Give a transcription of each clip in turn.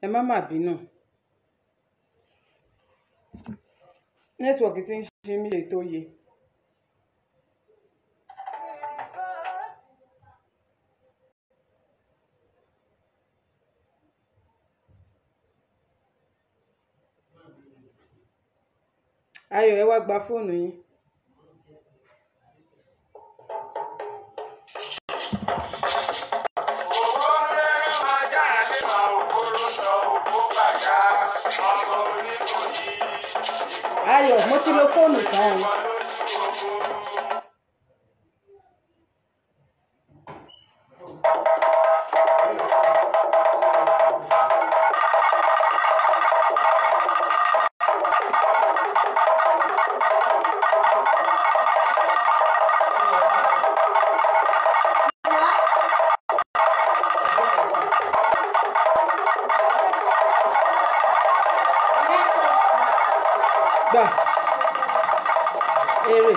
ẹ má má bínú nẹ́tíwọ̀kì tí ń ṣe mí lè tó yẹ. Ayọ̀ ẹ wá gba fóònù yín. Ayọ̀ mo ti lo fóònù kan. Gbà èrè.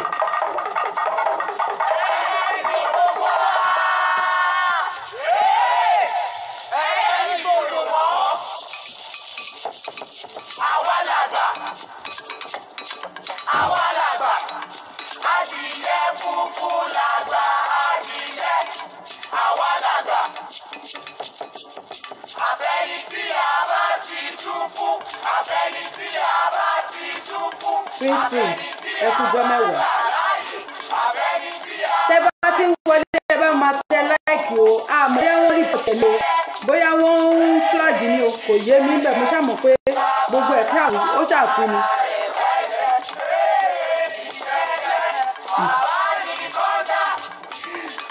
Àwa làgbà, adìyẹ funfun làgbà adìyẹ. Àwa làgbà, àfẹ́ni tí a bá ti tú fún, àfẹ́ni tí a bá ti tú fún. Ẹ kú jọ́ mẹ́wàá. Tẹ́ bá ti ń wọlé ẹ bá máa tẹ láìkì o. Àmọ́ bóyá wọ́n rí pẹ̀lú bóyá wọ́n ń flag ni o kò yé mi bẹ́ẹ̀ mo ṣàmọ̀ pé gbogbo ẹ̀ káàrú ó ṣàkú ni.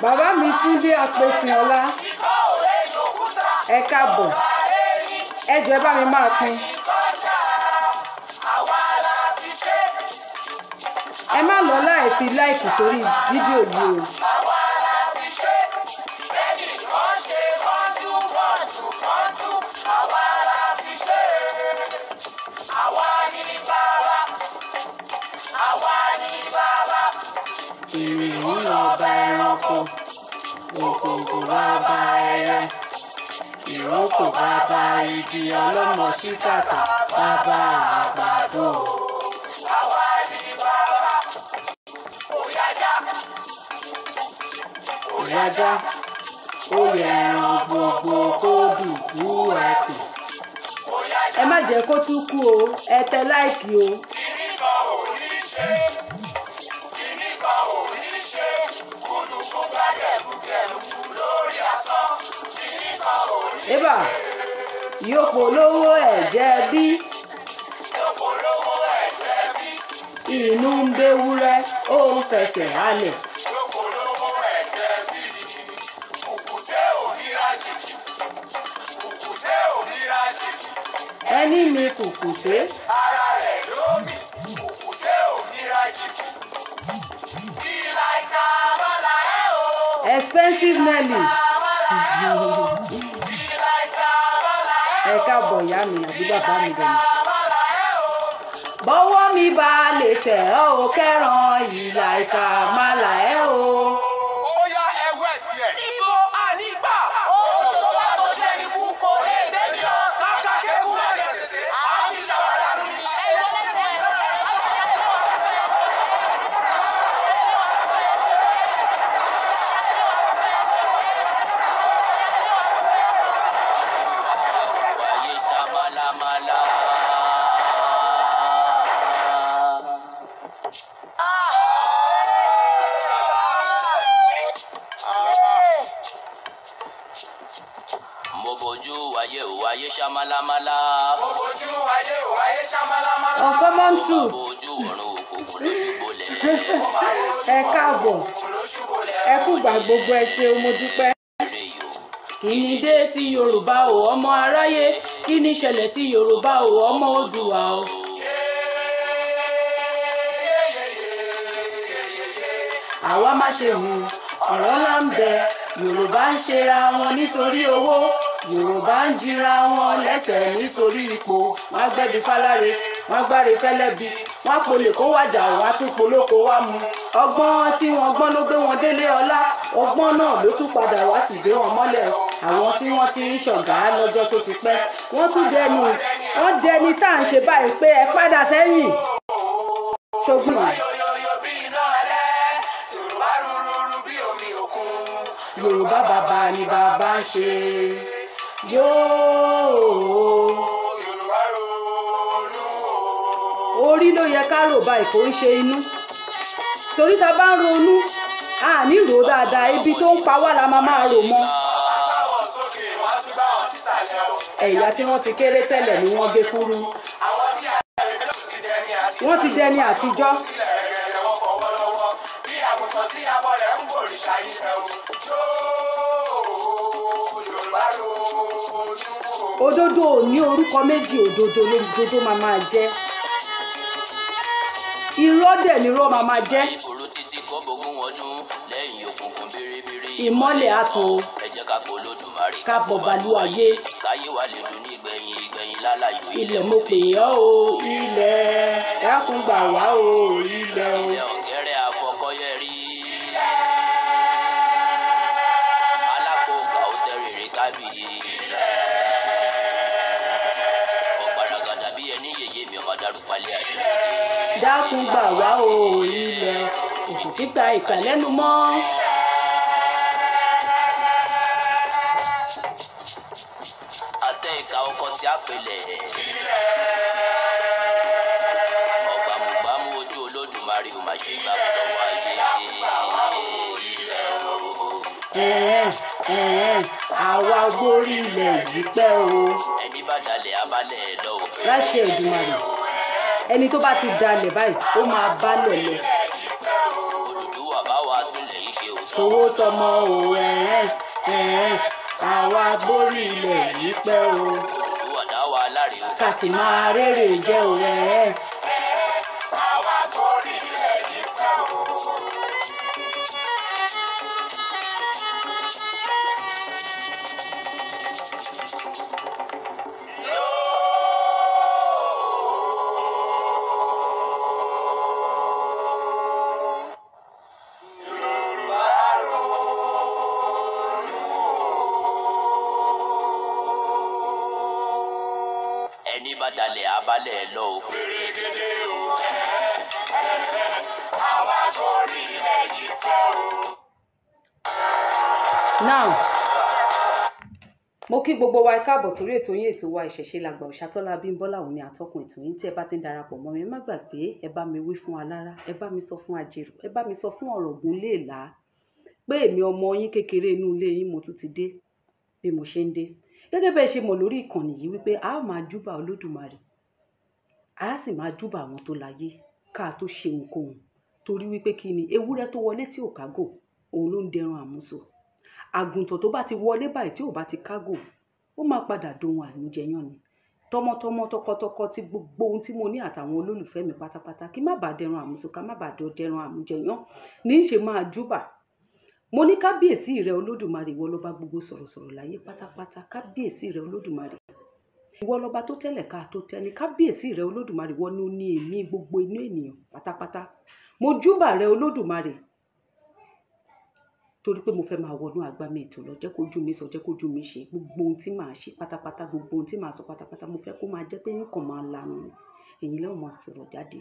Bàbá mi Túndé Àpèsìn ọlá ẹ káàbọ̀ ẹ jọ̀ọ́ ẹ bá mi máa pín. Ẹ má lọ láì fi láìkì sórí fídíò yìí o. Ìrìn ọba ẹranko, òkòkò bàbá ẹyẹ, ìrókò bàbá igi ọlọ́mọ síkàtà bàbá àgbàdo. Òyájá, ó yẹ ẹran gbogbo kó dùbú ẹkùn. Ẹ má jẹ́ kó tún kú o, ẹ tẹ láìkì o. Ébà yóò polówó ẹ̀jẹ̀ bí inú ń béwúrẹ́ ó ń fẹsẹ̀ halẹ̀. Ẹni mi kùkùté. Expensive Nelly. Ẹ káàbọ̀ ìyá mi àbí bàbá mi dẹ̀ mi. Bọ́wọ́ mi bá lè tẹ̀ ọ́ o kẹ́ràn ìlà ìka máa là ẹ́ o. Ó yá ẹwẹ́ tiẹ̀. Ibo ànígbà. Ó tó bá tó jẹ́ ní kú kò lè débi lọ. Kàkà kékun má jẹ sèse. Àbí ṣàwárà lù mí. Mo bojú ayé o ayé ṣamalamala. Mo bojú ayé o ayé ṣamalamala. Uncommon truth. Mo bojú ọ̀run òkùnkùn ló ṣubúlẹ̀. Ẹ káàbọ̀ ẹ kú gbà gbogbo ẹ ṣé mo dúpẹ́. Kí ni dé sí Yorùbá o ọmọ aráyé, kí ni ṣẹlẹ̀ sí Yorùbá o ọmọ Oòduà o. Àwa má ṣe hùn ọ̀rọ̀ ńlá ń bẹ Yorùbá ń ṣera wọn nítorí owó, Yorùbá ń jìra wọn lẹ́sẹ̀ nítorí ipò. Wọ́n gbẹ́bí fáláre, wọ́n gbáre fẹ́lẹ́bí, wọ́n polè kó wájà, wọ́n tún polóko wá mu. Ọgbọ́n tí wọ́n gbọ́n ló gbé wọn délé ọlá, ọgbọ́n náà ló tún padà wá sì gbé wọn mọ́lẹ̀. Àwọn tí wọ́n ti ń ṣọ̀gá lọ́jọ́ tó ti pẹ́, wọ́n dẹni tá à ń ṣe báyìí pé ẹ padà sẹ́yìn. Ṣógbìn. Yorùbá bàbá ni bàbá ń ṣe. Orí ló yẹ ká rò báyìí kò ń ṣe inú. Torí tá bá ń ronú, a ní rò dáadáa, ibi tó ń pa wá la máa rò mọ́. Ẹ̀yà tí wọ́n ti kéré tẹ́lẹ̀ ni wọ́n gé kúrú. Wọ́n ti dẹni àtijọ́. Òdodo ò ní orúkọ méjì, òdodo lódodo máa jẹ́. Irọ́ dẹ̀ ni irọ́ máa jẹ́. Ìmọ́lẹ̀ àtàn ká bọ̀ balùwàyé. Ilẹ̀ mo pè ọ́ o, ilẹ̀ dákun gbà wá o, ilẹ̀ o. Dákun gbà wá o, ilẹ̀ òkú títa ìkà lẹ́nu mọ́. Àtẹ ìka ọkọ tí a pèlè. Ọ̀gbàmùgbàmù ojú Olódùmarè ò máa ṣe gbà lọ́wọ́ ayé. Àwa gbórí ilẹ̀ yìí pẹ́ o. Ẹni bá dalẹ̀ abalẹ̀ lọ. Láṣẹ Èdùmàrè. Ẹni tó bá ti dalẹ̀ báyìí ó máa bálẹ̀ lọ. Olùdúwà bá wa túnlẹ̀ yìí ṣe òótọ́. Owó tọmọ o, àwa gbórí ilẹ̀ yìí pẹ́ o. Olùdúwà dá wa láre o. Ká sì máa rérè jẹ́ o. Àwa gbórí ilẹ̀ yìí pẹ́ o. Ẹni bá dalẹ̀ abalẹ̀ lọ o. Pèrègèdè o. Àwa gbórí ilẹ̀ yìí pẹ́ o. Now, mo kí gbogbo wa káàbọ̀ sórí ètò yín, ètò wa ìṣẹ̀ṣe làgbà Òṣàtọ́lá Bímbọ́lá òun ni atọ́kùn ètò yín. Tí ẹ bá ti ń darapọ̀ mọ́ mi, ẹ má gbàgbé, ẹ bá mi wí fún alára, ẹ bá mi sọ fún ajérò, ẹ bá mi sọ fún ọ̀rọ̀gún léèlá pé èmi ọmọ yín kékeré inú ilé yín mo tún ti dé bí mo ṣe ń dé. Gẹ́gẹ́ bẹ́ẹ̀ ṣe mọ̀ lórí ìkànnì yìí wípé a máa júbà Olódùmarè, a sì máa júbà àwọn tó láyé ká tó ṣe ohunkóhun. Torí wípé kí ni ewúrẹ́ tó wọlé tí ò kágò òun ló ń dẹran àmúso. Àgùntàn tó bá ti wọlé báyìí tí ò bá ti kágò ó máa padà dohun àmújẹyàn ni. Tọmọtọmọ tọkọtọkọ tí gbogbo ohun tí mo ní àtàwọn olólùfẹ́ mi pátápátá kí má bàa dẹran àmúso, ká má bàa dẹran àmújẹyàn ní í ṣe máa júbà. Mo ní kábíyèsí rẹ Olódùmarè, ìwọ lọba gbogbo sọ̀rọ̀sọ̀rọ̀ láyé pátápátá. Kábíyèsí rẹ Olódùmarè, ìwọ lọba tó tẹ́lẹ̀ ká tó tẹ́ni. Kábíyèsí rẹ Olódùmarè, ìwọ ló ní èmi gbogbo inú ènìyàn pátápátá. Mo júbà rẹ Olódùmarè torí pé mo fẹ́ máa wọnú àgbàmì ètò lọ. Jẹ́ kójú mi sọ, jẹ́ kójú mi ṣe. Gbogbo ohun tí màá ṣe pátápátá, gbogbo ohun tí màá sọ pátápátá, mo fẹ́ kó máa jẹ́ pé nǹkan máa lanu ni. Ẹ̀yin lẹ́wọ̀n máa sọ̀rọ̀ jáde.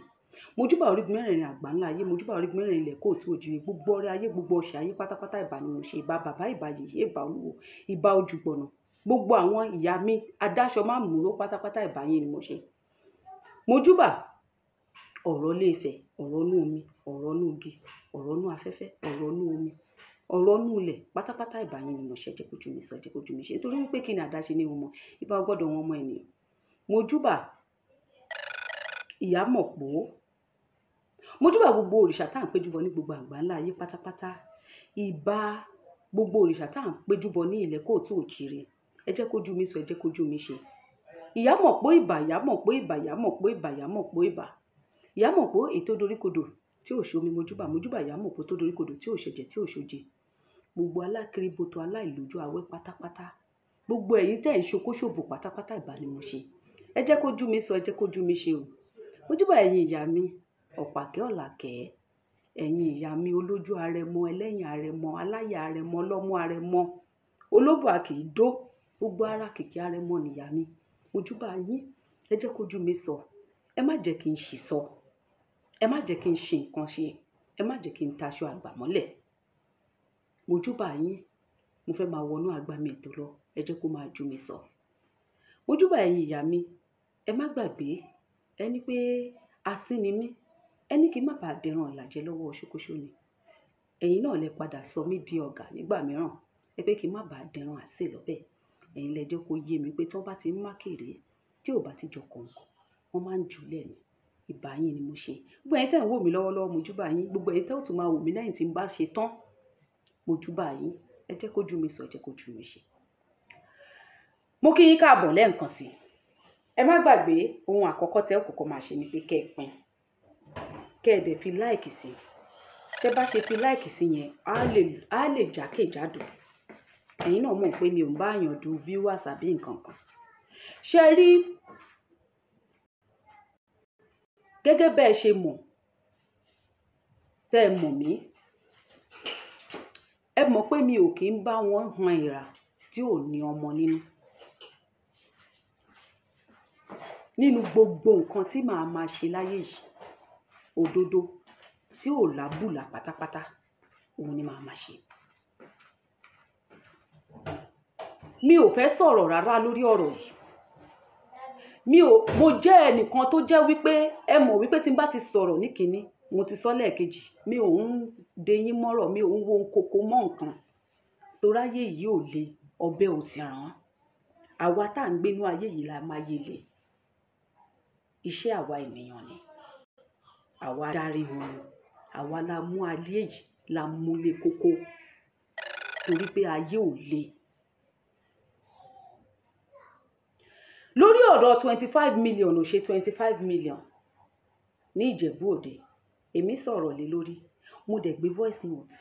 Mo júbà orígun mẹ́rẹ̀ẹ̀rin àgbáńlá ayé, mo júbà orígun mẹ́rẹ̀ẹ̀rin ilẹ̀ kóòtù òjìrì, gbogbo ọrẹ ayé, gbogbo ọ̀ṣẹ̀ ayé pátápátá ìbà ni mo ṣe. Ìbà bàbá, ìbà yèyé, ìbà olúwo, ìbà ojúgbọ̀nà, gbogbo àwọn ìyá mi adáṣọ máa múró pátápátá ìbà yín ni mo ṣe. Mo júbà ọ̀rọ̀ ilé Ifẹ̀, ọ̀rọ̀ inú omi, ọ̀rọ̀ inú igi, ọ̀rọ̀ inú afẹ́fẹ́, ọ̀rọ̀ inú omi, ọ̀rọ̀ inú ilẹ̀ pátápátá ìbà yín ni mo ṣe. Jẹ́ kójú mi sọ, jẹ́ kójú mi ṣe. Nítorí wípé kí ni àdáṣe ní ọmọ ìbá gbọ́dọ̀ wọn ọmọ ènìyàn. Mo júbà Ìyámọ̀pó. Mo júbà gbogbo òrìṣà tá à ń péjúbọ ní gbogbo àgbáńlá ayé pátápátá. Ìbà gbogbo òrìṣà tá à ń péjúbọ ní ilẹ̀ kóòtù òjìrì. Ẹ jẹ́ kójú mi sọ, ẹ jẹ́ kójú mi ṣe. Ìyámọ̀pó ìbà, Ìyámọ̀pó ìbà, Ìyámọ̀pó ìbà, Ìyámọ̀pó ìbà. Ìyámọ̀pó èyí tó doríkodò tí ò ṣomi mo júbà. Mo júbà Ìyámọ̀pó tó doríkodò tí ò ṣẹ̀jẹ̀ tí ò ṣoje. gbogbo alákiriboto aláìlójú àwẹ̀ pátápátá, gbogbo ẹ̀yin tẹ́ ń ṣokóṣòbò pátápátá ìbá ni mo ṣe. Ẹ jẹ́ kójú mi sọ, ẹ jẹ́ kójú mi ṣe o. Mojúbà ẹ̀yin ìyá mi ọ̀pàkẹ́ ọ̀làkẹ́, ẹ̀yin ìyá mi olójú arẹmọ, ẹlẹ́yìn arẹmọ, aláyà arẹmọ, ọlọ́mú arẹmọ, olóbò àkìdó, gbogbo ara kìkì arẹmọ nìyá mi. Mojúbà yín, ẹ jẹ́ kójú mi sọ, ẹ má jẹ́ kí n ṣì sọ, ẹ má jẹ́ kí n ṣe nǹkan ṣe, ẹ má jẹ́ kí n taṣọ àgbà mọ́lẹ̀. Mojúbà yín, mo fẹ́ máa wọnú àgbàmì ètò lọ, ẹ jẹ́ kó máa jú mi sọ. Mojúbà ẹ̀yin ìyá mi, ẹ má gbàgbé, ẹni pé asín ni mí, ẹni kí n má bàa dẹran ìlàjẹ lọ́wọ́ ṣokoṣo ni. Ẹ̀yin náà lẹ padà sọ mí di ọ̀gá nígbà mìíràn, ẹ pé kí n má bàa dẹran àsè lọ́bẹ̀. Ẹ̀yin lẹ jẹ́ kó yé mi pé tí wọ́n bá ti ń mákèrè tí ò bá ti jọ kọ̀ǹkọ̀, wọ́n máa ń jùlẹ̀ ni. Ìbà yín ni mo ṣe. Gbogbo ẹ̀yin tẹ́ ń wò mí lọ́wọ́lọ́wọ́, mojúbà yín. Gbogbo ẹ̀yin tẹ́ ò tún máa wò mí lẹ́yìn tí n bá ṣe tán, mojúbà yín. Ẹ jẹ́ kójú mi sọ, ẹ jẹ́ kójú mi ṣe. Mo kí yín káàbọ̀ lẹ́ẹ̀kan sí. Ẹ má gbàgbé ohun àkọ́kọ́ tẹ́ ò kọ́kọ́ máa ṣe ni pé kẹ́ ẹ pín, kẹ́ ẹ dẹ̀ fi láìkì sí. Tẹ́ bá ṣe fi láìkì sí yẹn, á lè jákèjádò. Ẹ̀yin náà mọ̀ pé mi ò ń bá àyàn du viewers àbí nǹkan kan. Ṣé rí, gẹ́gẹ́ bẹ́ẹ̀ ṣe mọ̀, tẹ́ ẹ mọ̀ mí, ẹ mọ̀ pé mi ò kí ń bá wọn han ìrà tí ò ní ọmọ nínú. Nínú gbogbo nǹkan tí màá máa ṣe láyé yìí, òdodo tí ò lábùlà pátápátá, òun ni màá máa ṣe. Mi ò fẹ́ sọ̀rọ̀ rárá lórí ọ̀rọ̀ yìí. Mo jẹ́ ẹnìkan tó jẹ́ wípé ẹ mọ̀ wípé tí n bá ti sọ̀rọ̀ ní kínní, mo ti sọ lẹ́ẹ̀kejì, mi ò ń deyín mọ́rọ̀, mi ò ń wo kókó mọ́ nǹkan. Toráyé yìí ò le, ọbẹ̀ ò sì rán. Àwa tá à ń gbénú ayé yìí la máa yé le. Iṣẹ́ àwa ènìyàn ni. Àwa darí wọn, àwa la mú ayé yìí la mú lé kókó. Torí pé ayé ò le. Lórí ọ̀rọ̀ 25 million ò ṣe 25 million ní Ìjẹ̀bú Òde, èmi sọ̀rọ̀ lé lórí, mo dẹ̀ gbé voice note.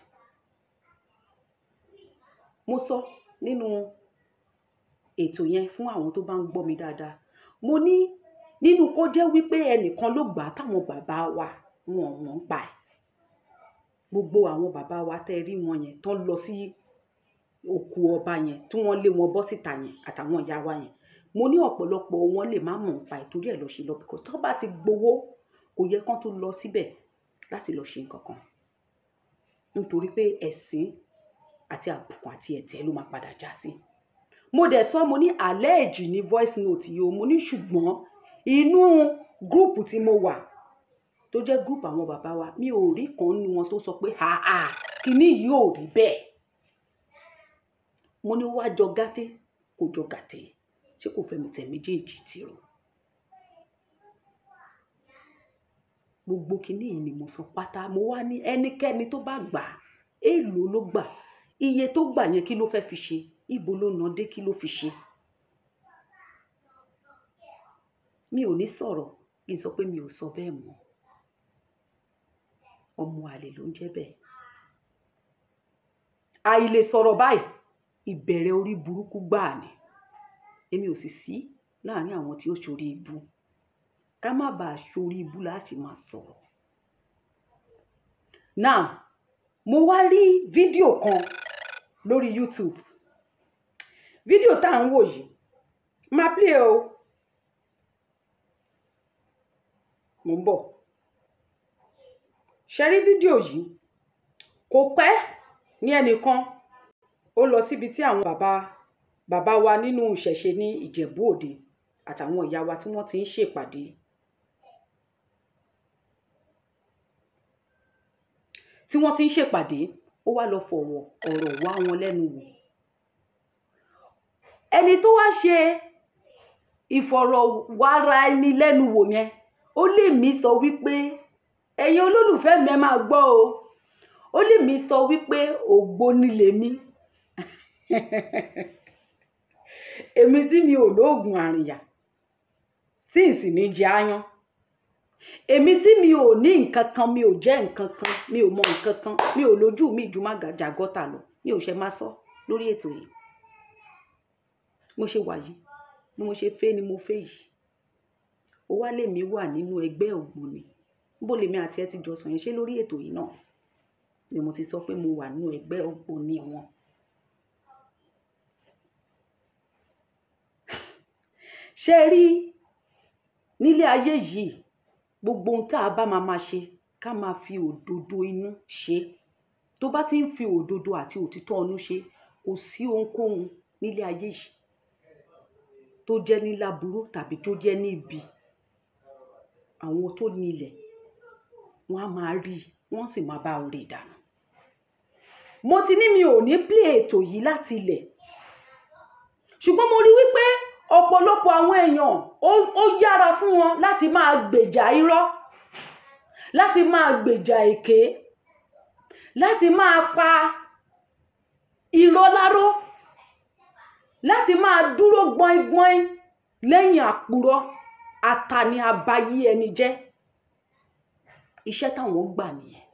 Mo sọ nínú ètò yẹn fún àwọn tó bá ń gbọ́ mi dáadáa. Mo ní nínú kó jẹ́ wípé ẹnìkan ló gbà táwọn bàbá wa wọn mọ̀ ń pa ẹ̀. Gbogbo àwọn bàbá wa tẹ́ rí wọn yẹn tán lọ sí òkú ọba yẹn tí wọ́n lé wọn bọ́ síta yẹn àtàwọn ìyá wa yẹn. Mo ní ọ̀pọ̀lọpọ̀ wọn lè má mọ̀ ń pa ìtorí ẹ̀ lọ ṣe lọ, because tó bá ti gbowó kò yẹ kán tó lọ síbẹ̀ láti lọ ṣe nǹkan kan. Nítorí pé ẹ̀sín àti àbùkù àti ẹ̀tẹ́ ló máa padà já sí. Mo dẹ̀ sọ, mo ní àlẹ́ẹ̀jì ní voice note yìí o, mo ní ṣùgbọ́n inú gúrùpù tí mo wà tó jẹ́ gúrùpù àwọn bàbá wa, mi ò rí kan nínú wọn tó sọ pé kíní yìí ò rí bẹ́ẹ̀. Mo ní wá jọ gàté kò jọ gàté, ṣé kò fẹ́ mi tẹ̀ méjèèjì tìrò. Gbogbo kíní yìí ni mo sọ pátá. Mo wá ní ẹnikẹ́ni tó bá gbà, èèlò ló gbà, iye tó gbà yẹn kí ló fẹ́ fi ṣe, ibo ló ná dé, kí ló fi ṣe. Mi ò ní sọ̀rọ̀ kí n sọ pé mi ò sọ bẹ́ẹ̀ mọ́. Ọmọ àlè ló ń jẹ́ bẹ́ẹ̀. Àìlè sọ̀rọ̀ báyìí, ìbẹ̀rẹ̀ orí burúkú gbáà ni. Èmi ò sì sí láàrin àwọn tí ó ṣorí ibu. Ká má bàa ṣorí ibu láti máa sọ̀rọ̀. Now, mo wá rí fídíò kan lórí YouTube. Fídíò tá à ń wò yìí, máa play o. Mo ń bọ̀. Ṣé rí fídíò yìí? Kò pẹ́ ní ẹnìkan ó lọ síbi tí àwọn bàbá wa nínú ìṣẹ̀ṣe ní Ìjẹ̀bú Òde àtàwọn ìyá wa tí wọ́n ti ń ṣèpàdé. Tí wọ́n ti ń ṣèpàdé, ó wá lọ fọ̀rọ̀ ọ̀rọ̀ wá wọn lẹ́nu wò. Ẹni tó wá ṣe ìfọ̀rọ̀wára ẹni lẹ́nu wò yẹn, ó lè mí sọ wípé ẹ̀yin olólùfẹ́ mi ẹ máa gbọ́ o. Ó lè mí sọ wípé ògbóni lèmi. Èmi tí mi ò lóògùn àrìnyà, tí ì sì ní jẹ áyán. Èmi tí mi ò ní nǹkan kan, mi ò jẹ́ nǹkan kan, mi ò mọ nǹkan kan, mi ò lójú mi ju má gàjà gọ́tà lọ. mi ò ṣe máa sọ lórí ètò yìí. Mo ṣe wà yìí, bí mo ṣe fẹ́ ni mo fẹ́ yìí. Ó wá lèmi wà nínú ẹgbẹ́ ògbóni. Bó lèmi àti ẹ ti jọ sọ yẹn ṣe lórí ètò yìí náà ni mo ti sọ pé mo wà nínú ẹgbẹ́ ògbóni wọn. Ṣé rí nílé ayé yìí, gbogbo ohun tá a bá máa ṣe ká máa fi òdodo inú ṣe. Tó bá ti ń fi òdodo àti òtítọ́ inú ṣe, kò sí ohunkóhun nílé ayé yìí tó jẹ́ ní láburú tàbí tó jẹ́ ní ibi. Àwọn tó ní ilẹ̀ wọ́n á máa rí, wọ́n sì máa bá orí ìdáná. Mo ti ní mi ò ní play ètò yìí láti ilẹ̀, ṣùgbọ́n mo rí wípé ọ̀pọ̀lọpọ̀ àwọn èèyàn ó yára fún wọn láti máa gbèjà irọ́, láti máa gbèjà èké, láti máa pa irọ́ láró, láti máa dúró gbọ́ngbọ́n lẹ́yìn àpurọ́. Atani abayé ẹni jẹ́. Iṣẹ́ táwọn gbà nìyẹn.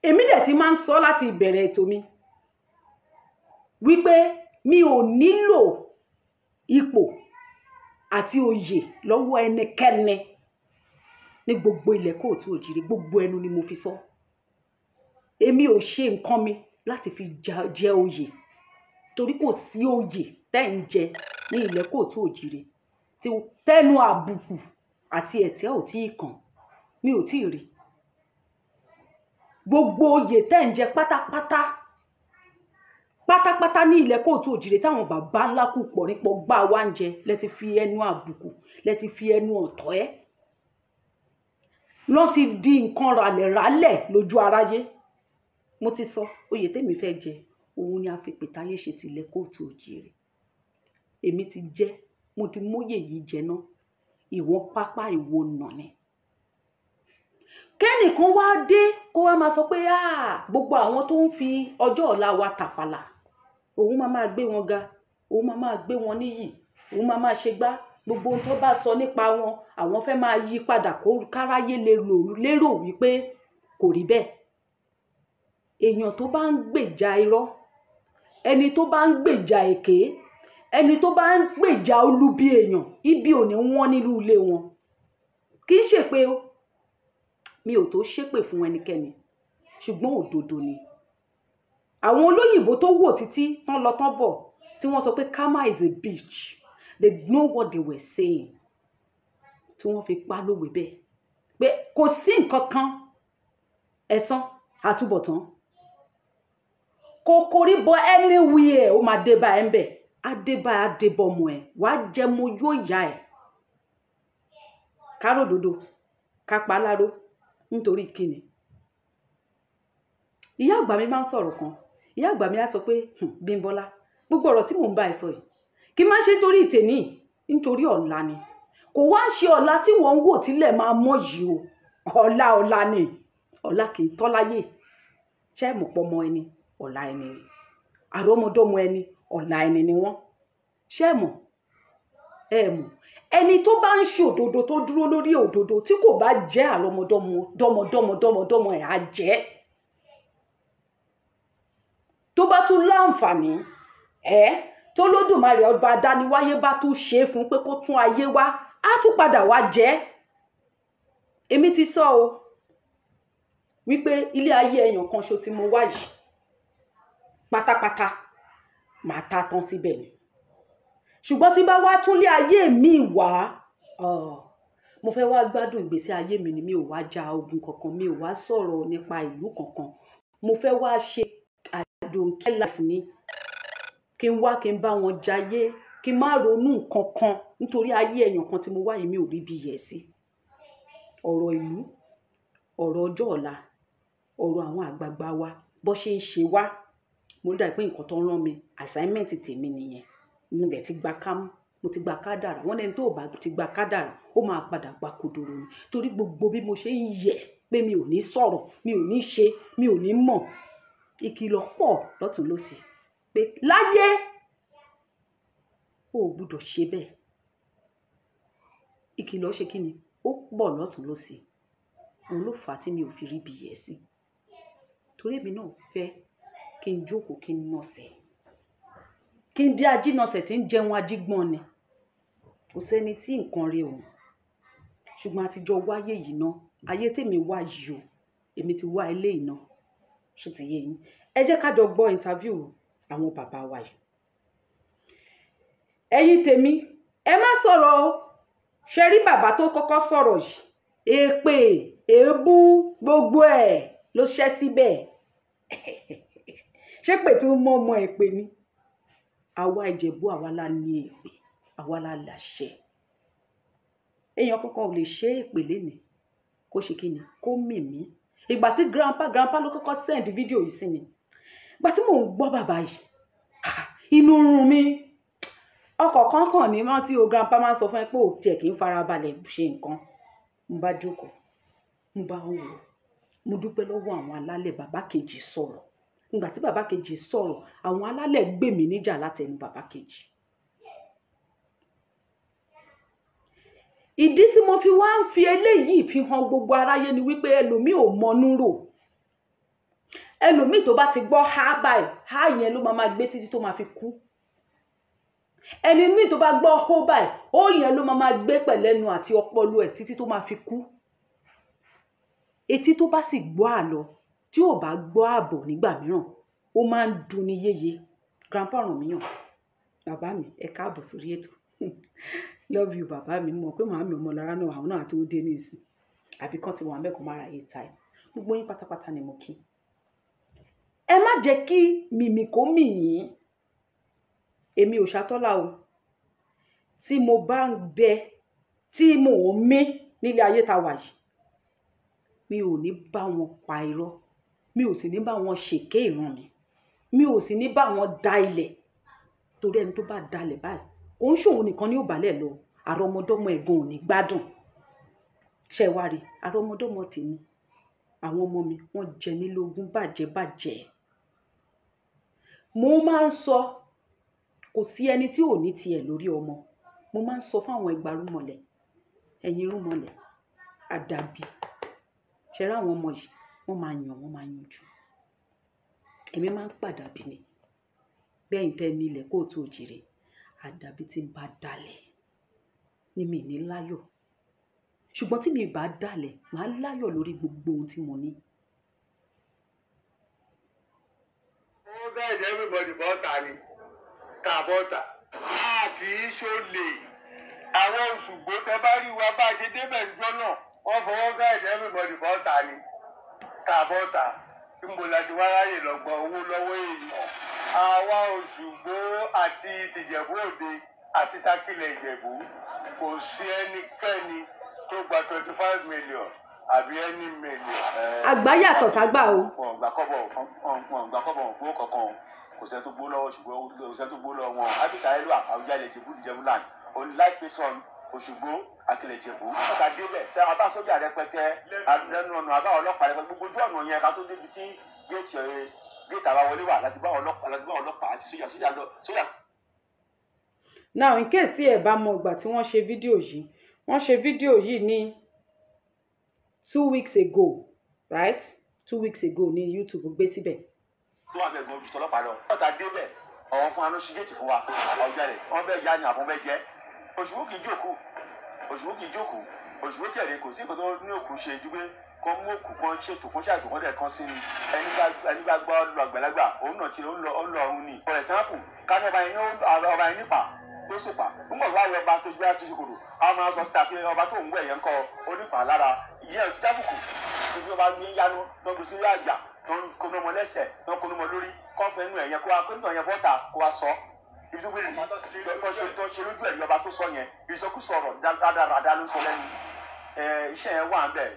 Èmi dẹ̀ ti máa ń sọ láti ìbẹ̀rẹ̀ ètò mi wípé mi ò nílò ipò àti oyè lọ́wọ́ ẹnikẹ́ni ní gbogbo ilẹ̀ kóòtù òjìrì. Gbogbo ẹnu ni mo fi sọ. Èmi ò ṣe nǹkan mi láti fi jẹ oyè, torí kò sí oyè tẹ́ ń jẹ ní ilẹ̀ kóòtù òjìrì tí tẹ́nu àbùkù àti ẹ̀tẹ́ ò tí ì kàn. Mi ò tí ì rí. Gbogbo oyè tẹ́ ń jẹ pátápátá ní ilẹ̀ kóòtù òjìrì táwọn bàbá ńlá kù pọ̀ nípò gbá wa ń jẹ, lẹ ti fi ẹnu àbùkù, lẹ ti fi ẹnu ọ̀tọ̀ ẹ́. Lọ́n ti di nǹkan ràlẹ̀ lójú aráyé. Mo ti sọ oyè tèmi fẹ́ jẹ, òun ni afipètáyé ṣe ti ilẹ̀ kóòtù òjìrì. Èmi ti jẹ́, mo ti móyè yìí jẹ náà. Ìwọ pápá ìwọ nà ni. Kẹ́nìkan wá dé kó wá máa sọ pé gbogbo àwọn tó ń fi ọjọ́ ọ̀la wa tàfàlà, òun máa gbé wọn ga, òun máa gbé wọn níyì, òun máa ṣe gbá. Gbogbo ohun tó bá sọ nípa wọn, àwọn fẹ́ máa yí padà kó káráyé lérò wípé kò rí bẹ́ẹ̀. Èèyàn tó bá ń gbèjà irọ́, ẹni tó bá ń gbèjà èké, ẹni tó bá ń gbèjà olubi èèyàn, ibi ò ní wọ́n nílùú ilé wọn. Kì í ṣèpè o. Mi ò tó ṣépè fún ẹnikẹ́ni, ṣùgbọ́n òdodo ni. Àwọn olóyìnbó tó wò títí tán lọ tán bọ̀ tí wọ́n sọ pé karma is a bitch, they know what they were saying, tí wọ́n fi pa lówe bẹ́ẹ̀ pé kò sí nǹkan kan ẹ̀san àtúbọ̀tán. Kòkòrí bọ anywhere ó máa dé bá ẹ ń bẹ̀. Adébọmọ ẹ̀ wá jẹ́ mo yóò yá ẹ̀. Káròdodo kápá láró nítorí kíni. Ìyá àgbà mi máa ń sọ̀rọ̀ kan. Ìyá àgbà mi á sọ pé Bímbọ́lá, gbogbo ọ̀rọ̀ tí mò ń bá ẹ sọ yìí kí má ṣe torí ìtẹ̀ní, nítorí ọ̀la ni. Kò wá ṣe ọ̀la tí wọ́n ń wò tílẹ̀ máa mọ́ yìí o. Ọ̀la ni. Ọ̀la kì í tọ́ láyé. Ṣé ẹ mọ̀ pọ̀ mọ́ ẹni? Ọ̀la ẹni ni. Àrọ́mọdọ́mọ ẹni, ọ̀la ẹni ni wọ́n. Ṣé ẹ mọ̀? Ẹ mọ̀. Ẹni tó bá ń ṣe òdodo tó dúró lórí òdodo tí kò bá jẹ́ àrọ́mọdọ́mọ ẹ̀ á jẹ́. Tó bá tún láǹfààní tó lódùmarè ọba adániwáyé bá tún ṣe é fún pé kó tún ayé wá, á tún padà wá jẹ́. Èmi ti sọ o wípé ilé ayé ẹyàn kan ṣo tí mo wá yìí pátápátá màá ta tán síbẹ̀ ni. Ṣùgbọ́n tí bá wá tún lé ayé mi wá, mo fẹ́ wá gbádùn ìgbésí ayé mi ni. Mi ò wá ja ogun kankan, mi ò wá sọ̀rọ̀ nípa ìlú kankan. Mo fẹ́ wá ṣe àdùnkẹ́ life ni. Kí n wá kí n bá wọn jayé, kí n má ronú nǹkan kan nítorí ayé ẹ̀yàn kan tí mo wá yìí mi ò rí bí yẹ̀ sí. Ọ̀rọ̀ ìlú, ọ̀rọ̀ ọjọ́ ọ̀la, ọ̀rọ̀ àwọn àgbààgbà wa bó ṣe ń ṣe wá. Mo dà pé nǹkan tó rán mi, assignment tèmi nìyẹn. Mo dẹ̀ ti gba kámú, mo ti gba kádàrá. Wọ́n lẹ́ni tó bá ti gba kádàrá, ó máa padà gba kodoro ni. Torí gbogbo bí mo ṣe ń yẹ̀ pé mi ò ní sọ̀rọ̀, mi ò ní ṣe, mi ò ní mọ̀. Ìkìlọ̀ pọ̀ lọ́tùn lósì pé láyé ó gbọ́dọ̀ ṣe bẹ́ẹ̀. Ìkìlọ̀ ṣe kí ni? Ó pọ̀ lọ́tùn lósì. Òun ló fà á tí mi ò fi rí bí yẹ̀ sí. Torí èmi náà fẹ́ kí n jókòó kí n nọ̀sẹ̀ kí n di ajínọ̀sẹ̀ tí ń jẹun ajígbọ́n ni kò sẹ́ni tí nǹkan rí òun ṣùgbọ́n àtijọ́ wáyé yìí ná ayé tèmi wá yìí o èmi ti wá ilé iná ṣó ti yé yín ẹ jẹ́ ká jọ gbọ́ interview àwọn bàbá wa yìí ẹ̀yin tèmi ẹ má sọ̀rọ̀ o ṣe rí bàbá tó kọ́kọ́ sọ̀rọ̀ yìí èpè èébú gbogbo ẹ̀ ló ṣẹ́ síbẹ̀ ṣé pé tí ó mọ ọmọ èpè ni àwa Ìjẹ̀bú àwa la ní èpè àwa la láṣẹ èèyàn kankan ò lè ṣe èpè lénìí kó ṣe kí ni kó mìmí ìgbà tí grandpa ló kọ́kọ́ send fídíò yìí sí mi ìgbà tí mò ń gbọ́ bàbá yìí inú run mi ọkọ̀ kankan ní mọ́ tí o grandpa máa ń sọ fún ẹ pé ò tiẹ̀ kì í farabalẹ̀ ṣe nǹkan mo bá jókòó mo bá ń wò mo dúpẹ́ lọ́wọ́ àwọn alálẹ̀ bàbá kejì sọ̀rọ̀ nígbà tí bàbá kejì sọ̀rọ̀ àwọn alálẹ̀ gbè mí níjà látẹnu bàbá kejì ìdí tí mo fi wá ń fi eléyìí fi hàn gbogbo aráyé ni wípé ẹlòmíì ò mọnú rò ẹlòmíì tó bá ti gbọ́ há báyìí há yẹn ló máa gbé títí tó máa fi kú ẹni míì tó bá gbọ́ hó báyìí ó yẹn ló máa gbé pẹ̀lẹ́nu àti ọpọlọ ẹ̀ títí tó máa fi kú etí tó bá sì gbọ́ àlọ tí ò bá gbọ́ ààbọ̀ nígbà mìíràn ó máa ń dunni yéye grandpa ràn mí yàn bàbá mi ẹ káàbọ̀ sórí ètò love you bàbá mi mọ̀ pé màámi ọmọ lára náà àwọn náà àti ó dé ní ìsìn àbí kan ti wà mẹ́kọ̀ọ́ mára yé ta ẹ̀ gbogbo yín pátápátá ni mo kí ẹ má jẹ́ kí mìmì kó mì yín èmi ò ṣàtọ́lá o tí mo bá ń bẹ tí mò ń mí nílé ayé ta wà yìí mi ò ní bá wọn pa irọ́ mi ò sì ní bá wọn ṣèké ìran mi ò sì ní bá wọn da ilẹ̀ torí ẹni tó bá dalẹ̀ báyìí kò ń ṣòun nìkan ní òbálẹ̀ lọ àrọmọdọ́mọ ẹ̀gbọ́n ò ní gbádùn ṣe wá rí àrọmọdọ́mọ tèmi àwọn ọmọ mi wọ́n jẹ mí lógún bàjẹ́ mo máa ń sọ kò sí ẹni tí ò ní tiẹ̀ lórí ọmọ mo máa ń sọ fáwọn ẹgbàrúmọlẹ̀ ẹ̀yin rúmọlẹ̀ àdàbí ṣẹ̀rá àwọn ọmọ yìí wọ́n máa yàn wọ́n máa yanjú èmi máa ń pàdàbí ni bẹ́ẹ̀ ń tẹ́ nílẹ̀ kóòtù òjìrè àdàbí tí ń bá dalẹ̀ ni mi ní láyọ̀ ṣùgbọ́n tí mi bá dalẹ̀ màá láyọ̀ lórí gbogbo ohun tí mo ní. ó bẹ́ẹ̀ jẹ́ everybody bọ́ta ni ká bọ́ta a kì í ṣolè àwọn òṣùgbó tẹ bá rí wa bá a ṣe débẹ̀ ìjọ náà wọ́n fọwọ́ gáàdì everybody bọ́ta ni ká bọ́ta níbo la ti wá ráyè lọ́gbọ̀n owó lọ́wọ́ èèyàn àwa òṣùgbó àti tìjẹ̀bú òde àti tákìlẹ̀ ìjẹ̀bú kò sí ẹnikẹ́ni tó gba 25 million àbí ẹni million. àgbá yàtọ̀ ságbà o. wọn gbà kọ́bọ̀ gbowó kankan kò sẹ́ tó gbó lọ́wọ́ ṣùgbọ́n kò sẹ́ tó gbó lọ́wọ́ wọn ábísà ẹlú àwùjáde ìjẹ̀bú ìjẹ̀búland oníláìpẹ̀sọ̀n òṣùgbó àkìlẹ̀ ìjẹ̀bú. ọ̀gá débẹ̀ tí a bá sójà rẹpẹtẹ lẹ́nu ọ̀nà àbá ọlọ́pàá rẹpẹtẹ gbogbo ojú ọ̀nà yẹn ká tó débi tí géètì àbáwọlé wà láti bá ọlọ́pàá àti sójà lọ sójà. now in case tí ẹ bá mọ ìgbà tí wọ́n ṣe fídíò yìí ní 2 weeks ago right 2 weeks ago ní YouTube gbé síbẹ̀. tó wà bẹ́ẹ̀ gan ojú tọlọ́pàá lọ. ọ̀tá débẹ̀ ọ̀wọ́n fún anú ṣígẹ́ẹ̀tì fún wa ọ̀jà rẹ̀ wọ́n bẹ́ẹ̀ yá ni àbọ̀n bẹ́ẹ̀ jẹ́ òṣùwò kì í jókòó òṣùwò kẹ̀lé kò sí nǹkan tó ní òkú ṣe ju pé kọ́ mú òkú kan ṣètò kan ṣàtò kan dẹ̀ kan sí ni ẹni bá gbọ́ lu àgbàlagbà òun náà ti ń lọ ọ̀run ni. for example kání ọba yẹn nípa tó sòpà nígbà wà wọ ọba tó ṣe bá tó ṣe kòrò àwọn máa sọ síta pé ọba tó ń wẹ̀ yẹn ń kọ onípa lára ìyẹn ti jábùkù ibi ọba gbé yánú tó ń gbé sí àjà tó ń koná ọmọ lẹ́sẹ̀ tó ń koná ọmọ lórí kọ́fẹ́ nù ẹ̀yẹn kó wa pé nítorí yẹn bọ́ta kó wa sọ ibi tó gbé rí tó ṣe lójú ẹ̀ ní ọba tó sọ yẹn ìsọkúsọ ọ̀rọ̀ dáadáa ló sọ lẹ́nu iṣẹ́ yẹn wà ń bẹ̀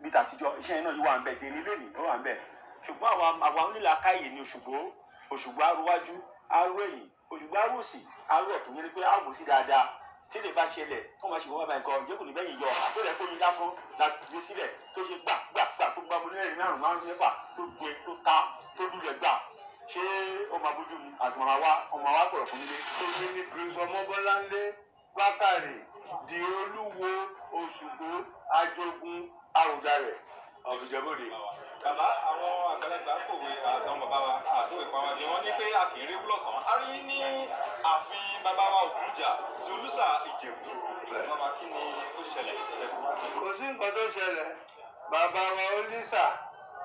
bí tàtijọ́ iṣẹ́ yẹn náà yìí wà ń bẹ̀ dèní lónìí ó wà ń bẹ̀ ṣùgbọ́n àwọn onílà káyè ni òṣùgbó arúwájú arú ẹ̀yìn òṣùgbó arúsì arú ọ̀tún yẹn ni pé àwò sí dáadáa tí lè bá ṣẹlẹ̀ tó máa ṣe wọ́n bá nǹkan jẹ́kù ní bẹ́yìn yọ tó rẹ̀ kó yin lásán la gbé sílẹ̀ tó ṣe gbà tó gbá mo lẹ́rìn márùn mẹ́fà tó gbé tó ta tó lulẹ̀ gbà ṣé ó máa bójú mu àti ọmọ wa pọ̀rọ̀ fún nílé. èmi ni prince ọmọbọ́láńlé wákàrè di olúwo òṣùgbó ajogun àròjàrẹ̀ ọ̀fìjẹ́bọ̀dé. bàbá àwọn àgbàlagbà kòwé àtàwọn bàbá wa àti ìpamọ́ ni wọ́n ní pé a kì í rí búlọ̀sán. A rí ní ààfin bàbá wa Ògúnjà tí Olúṣà Ìjẹ̀bú. Bàbá kí ni ó ṣẹlẹ̀? Kò sí nǹkan tó ṣẹlẹ̀. Bàbá wa Olúṣà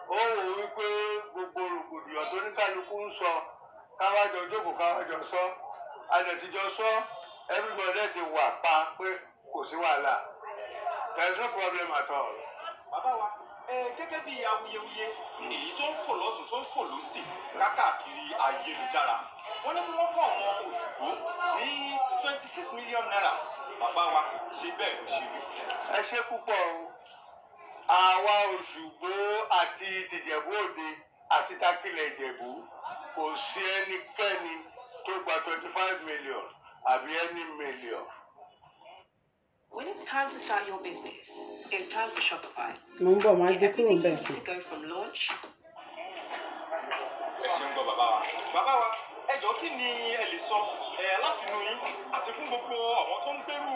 ó wò wípé gbogbo rògbòdìyàn tó ní kálukú ń sọ káwájọ jókòó káwájọ sọ. Adẹ̀tijọ́ sọ everybody ti wà pa pé kò sí wàhálà. There is no problem at all. Bàbá wa gẹ́gẹ́ bí awuyewuye èyí tó ń fò lọ́tún tó ń fò lósì káàkiri ayélujára wọ́n ní kí wọ́n fún àwọn Òṣùgbó ní 26 million naira. Bàbá wa ṣe bẹ́ẹ̀ ló ṣe rí. Ẹ ṣé púpọ̀ o. Àwa Òṣùgbó àti tìjẹ̀bú Òde àti takilẹ̀ Ìjẹ̀bú kò sí ẹnikẹ́ni tó gba 25 million àbí any million. When it's time to start your business, it's time for Shopify. Everything you need to go from launch. Ẹ ṣeun gan bàbá wa. Bàbá wa, ẹ jọ̀ọ́ kí ni ẹ lè sọ láti inú yín àti fún gbogbo àwọn tó ń gbèrú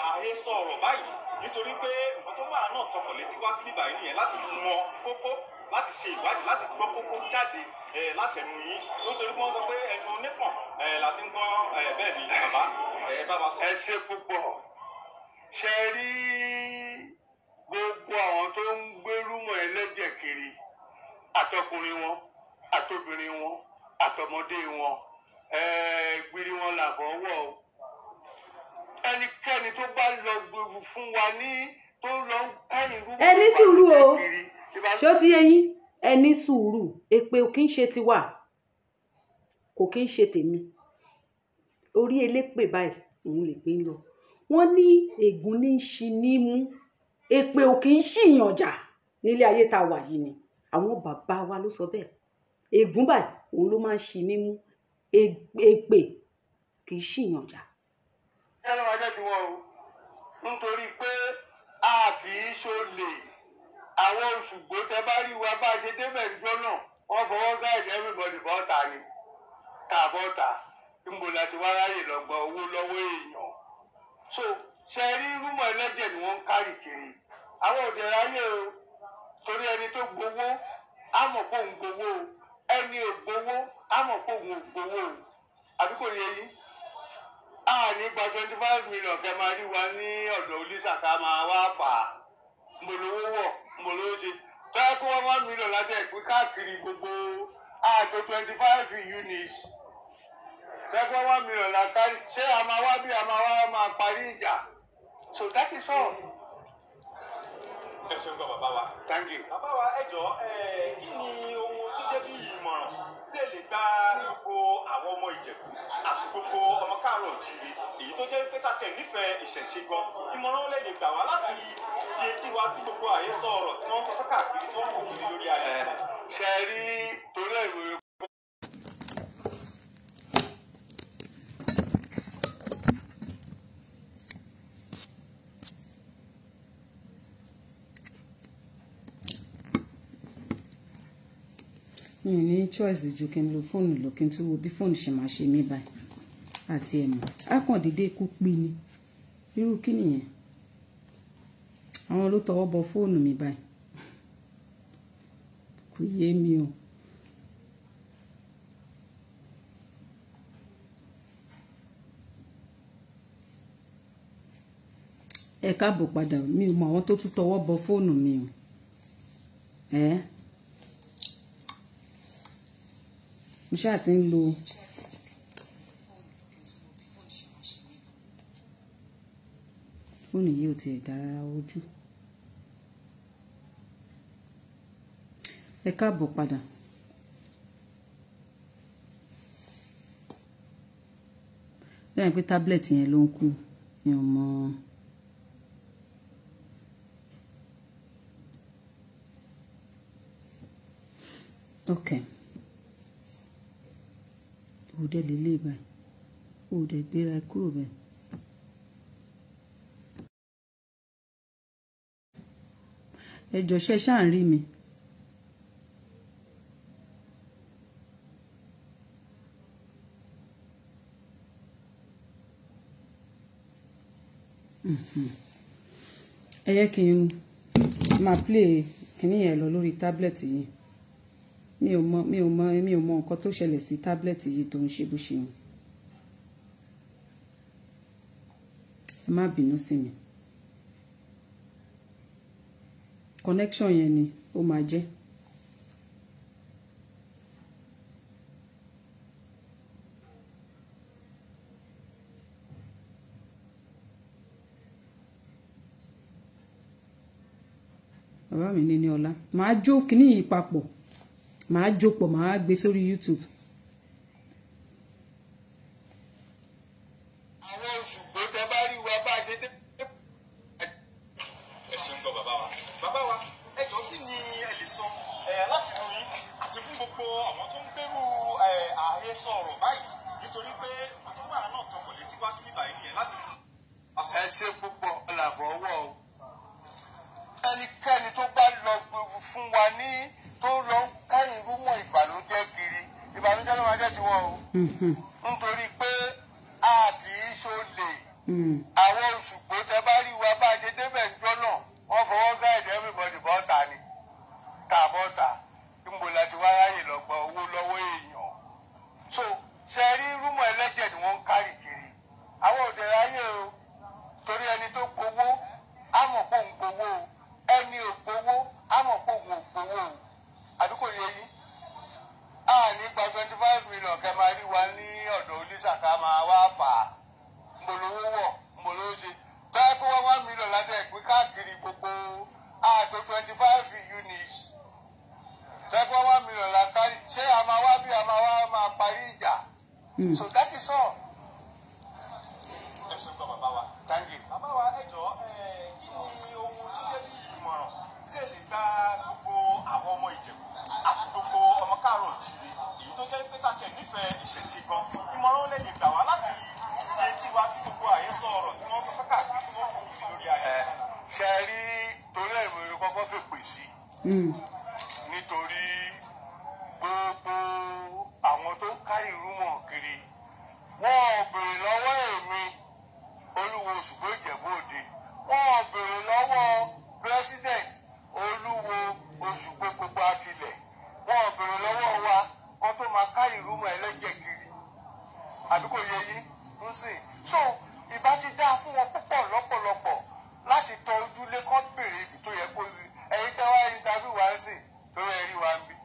àhesọ ọ̀rọ̀ báyìí nítorí pé nǹkan tó máa náà tọkàn létí wá sí bíbá yìí nìyẹn láti mọ kókó láti ṣe ìwádìí láti gbọ́ kókó jáde láti ẹnu yín nítorí pé wọ́n sọ pé ẹnu onípọ̀n láti ń gbọ́ bẹ́ẹ̀ ni bàbá bá wa sọ. Ẹ ṣé púpọ̀. Ṣe rí gbogbo àwọn tó ń gbérúmọ̀ ẹlẹ́jẹ̀ kiri àtọkùnrin wọn àtobìnrin wọn àtọmọdé wọn gbiri wọn làfọwọ́ o. Ẹnikẹ́ni tó bá lọ gbèrú fún wa ní tó lọ kẹ́yìn rúbọ. Ẹ ní sùúrù o ṣé ó ti yé yín ẹ ní sùúrù èpè ò kí ń ṣe tiwa kò kí ń ṣe tèmi orí elépè báyìí òun lè pé ń lọ. Wọ́n ní ègún ní ṣi nímú èpè ò kì í ṣìyàn jà nílé ayé tá a wà yìí ni àwọn bàbá wa ló sọ bẹ́ẹ̀ ègún báyìí òun ló máa ń ṣi nímú èpè kì í ṣìyàn jà. Ẹ lọ́wọ́ ajá ti wọ́n o nítorí pé a kì í ṣolè àwọn Òṣùgbó tẹ bá rí wa bá a ṣe débẹ̀ níjọ́ náà wọ́n fọwọ́ gáàdì everybody bọ́ta ni bọ́ta níbo la ti wá ráyè lọ gba owó lọ́wọ́ èèyàn. So ṣe rí rúmọ̀ ẹlẹ́jẹ̀ ni wọ́n ń kárì kiri àwọn òde ráyè o torí ẹni tó gbowó á mọ̀ pé òun gbowó o ẹni ò gbowó á mọ̀ pé òun ò gbowó o àbí kò yẹ yín. A ní gba 25 million kẹ máa rí wa ní ọ̀dọ̀ Olúṣà ká máa wá fà á mbolówó wọ̀ mbolówó ṣe tọ́yẹ kó 1 million láti ẹ̀pín káàkiri gbogbo àjọ 25 units tẹ́gbẹ́ 1 million la kárí ṣé a máa wá bí a máa wá máa parí ìjà so that is all. Ẹ ṣeun gan bàbá wa. Thank you. Bàbá wa ẹ jọ̀ọ́ kí ni ohun tó jẹ́ bí ìmọ̀ràn tí ẹ lè gba gbogbo àwọn ọmọ Ìjẹ̀bú àti gbogbo ọmọ káàárọ̀ òjíire èyí tó jẹ́ pé tàtẹ̀ nífẹ̀ẹ́ ìṣẹ̀ṣe gan ìmọ̀ràn lè lè gbà wá láti fi etí wa sí gbogbo àhesọ ọ̀rọ̀ tí wọ́n sọ káàkiri tó ń fò kiri lórí ayé. Ṣe rí torí ìwé. mi ní choice ju kí n lo fóònù lọ kí n tún wo bí fóònù ṣe máa ṣe mí báyìí àti ẹ̀mọ́ akàndédé kú pín ni irú kí nìyẹn àwọn ló tọwọ́ bọ fóònù mi báyìí kò yé mi o. Ẹ káàbọ̀ padà mi ò mọ àwọn tó tún tọwọ́ bọ fóònù mi o. Mo ṣáà ti ń lo fóònù yìí ò tiẹ̀ dára ojú. Ẹ káàbọ̀ padà. Bẹ́ẹ̀ pé tábìlẹ̀tì yẹn ló ń kú mi ò mọ. Okay. Òde lélẹ̀ báyìí òde gbéra kúrò bẹ́ẹ̀. Ẹ jọ̀ọ́ ṣe ṣáà ń rí mi. Ẹ yẹ kí n máa play kíní yẹn lọ lórí tábìlẹ̀tì yìí. mi ò mọ nǹkan tó ṣẹlẹ̀ sí tábìlẹ̀tì yìí tó ń ṣe bó ṣe hàn. Ẹ má bínú sí mi. Connection yẹn ni ó máa jẹ́. Bàbá mi ní ọlá màá jó kíní yìí papọ̀ màá jó pọ̀ màá gbé sórí YouTube. àwọn òṣùgbó tẹ bá rí wa bá ṣe dé. ẹ ṣeun gan bàbá wa ẹ jọ kí ni ẹ lè sọ láti mú yín àti fún gbogbo àwọn tó ń gbèrú àhesọ ọ̀rọ̀ báyìí nítorí pé ọdún wà náà tọkọ létí wá sí bíbá yìí láti fún. ẹ ṣe púpọ̀ ọ̀làfọwọ́ o ẹnikẹ́ni tó bá lọ fún wa ní tó lọ kẹ́yìn rúmọ̀ ìbànújẹ́ kiri ìbànújẹ́ ló máa jẹ́ tiwọn o nítorí pé a kì í ṣolè àwọn òṣùgbó tẹ bá rí wa bá ṣe débẹ̀ ńjọ́ náà wọ́n fọwọ́ gáìdì everybody bọ́ta ni tàbọ́ta ìmọ̀ láti wá ráyè lọ gba owó lọ́wọ́ èèyàn so ṣe rí rúmọ̀ ẹlẹ́jẹ̀ ni wọ́n ń kárì kiri àwọn òde ráyè o torí ẹni tó gbowó á mọ̀ pé òun gbowó o ẹni ò gbowó á mọ̀ pé òun ò gbowó o àdúgbò yẹ yín a ní gba 25 million kẹ máa rí wa ní ọ̀dọ̀ oníṣà ká máa wá fà á mbolówó wọ̀ mbolówó ṣe báyìí pé 1 million láti ẹ̀pín káàkiri gbogbo ààtò 25 units tẹ́gbọ́n 1 million la kárí ṣé a máa wá bí a máa wá máa parí ìjà so that is all. ẹ ṣeun gan bàbá wa. Thank you. bàbá wa ẹ jọ kí ni ohun tó jẹ́ bí ìmọ̀ràn tí ẹ lè gba gbogbo àwọn ọmọ Ìjẹ̀bú àti gbogbo ọmọ káàárọ̀ òjìrì èyí tó jẹ́ pé tàtẹ̀ nífẹ̀ẹ́ ìṣẹ̀ṣe gan ìmọ̀ràn lè lè gbà wá láti ṣe tí wá sí gbogbo àhesọ ọ̀rọ̀ tí wọ́n sọ káàkiri tí wọ́n fún mi lórí ayé. ṣe rí torí ẹ̀mí kọ́kọ́ fèpè sí nítorí gbogbo àwọn tó ń kárí rúmọ̀ kiri wọ́n ò béèrè lọ́wọ́ èmi olúwo Òṣùgbó Ìjẹ̀bú Òde wọ́n ò béèrè lọ́wọ́ president olúwo Òṣùgbó gbogbo Akilẹ̀ wọ́n ò béèrè lọ́wọ́ wa wọ́n tó máa kárí rúmọ̀ ẹlẹ́jẹ̀ kiri àdúgbò yẹ yín ń sìn so ìbá ti dáa fún wọn púpọ̀ lọ́pọ̀lọpọ̀ láti tọ ojúlé kọ́ béèrè ibi tó yẹ kó rí ẹ̀yin tẹ́ wá interview wá sí torí ẹ̀rí wa ń bí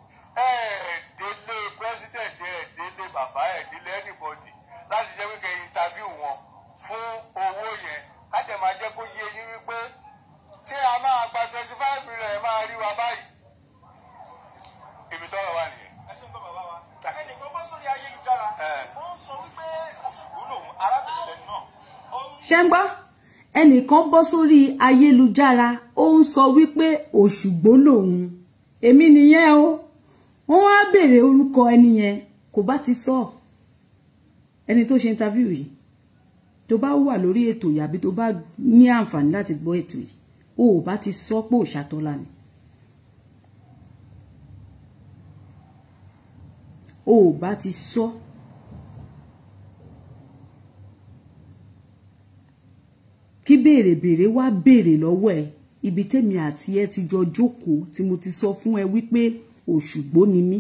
délé president délé bàbá délé anybody láti jẹ́ wípé interview wọn fún owó yẹn ká tẹ̀ máa jẹ́ kó yé yín wípé tí a máa gba 25 million ẹ̀ máa rí wa báyìí ibi tọ́rọ̀ wà nìyẹn. ẹ ṣeun gan bàbá wa. ẹnìkan bọ́ sórí ayélujára wọ́n sọ wípé Òṣùgbó lòun arábìnrin lẹ́nu náà. ṣé ń gbọ́ ẹnìkan bọ́ sórí ayélujára ó ń sọ wípé Òṣùgbó lòun èmi nìyẹn o wọ́n wá béèrè orúkọ ẹni yẹn kò bá ti sọ ẹni tó ṣe interview yìí tó bá wà lórí ètò yìí àbí tó bá ní àǹfààní láti gbọ́ ètò yìí o ò bá ti sọ pé Òṣàtọ́lá ni o ò bá ti sọ kí béèrè wá béèrè lọ́wọ́ ẹ ibi tèmi àti ẹ ti jọ jókòó tí mo ti sọ fún ẹ wípé Òṣùgbó ni mí.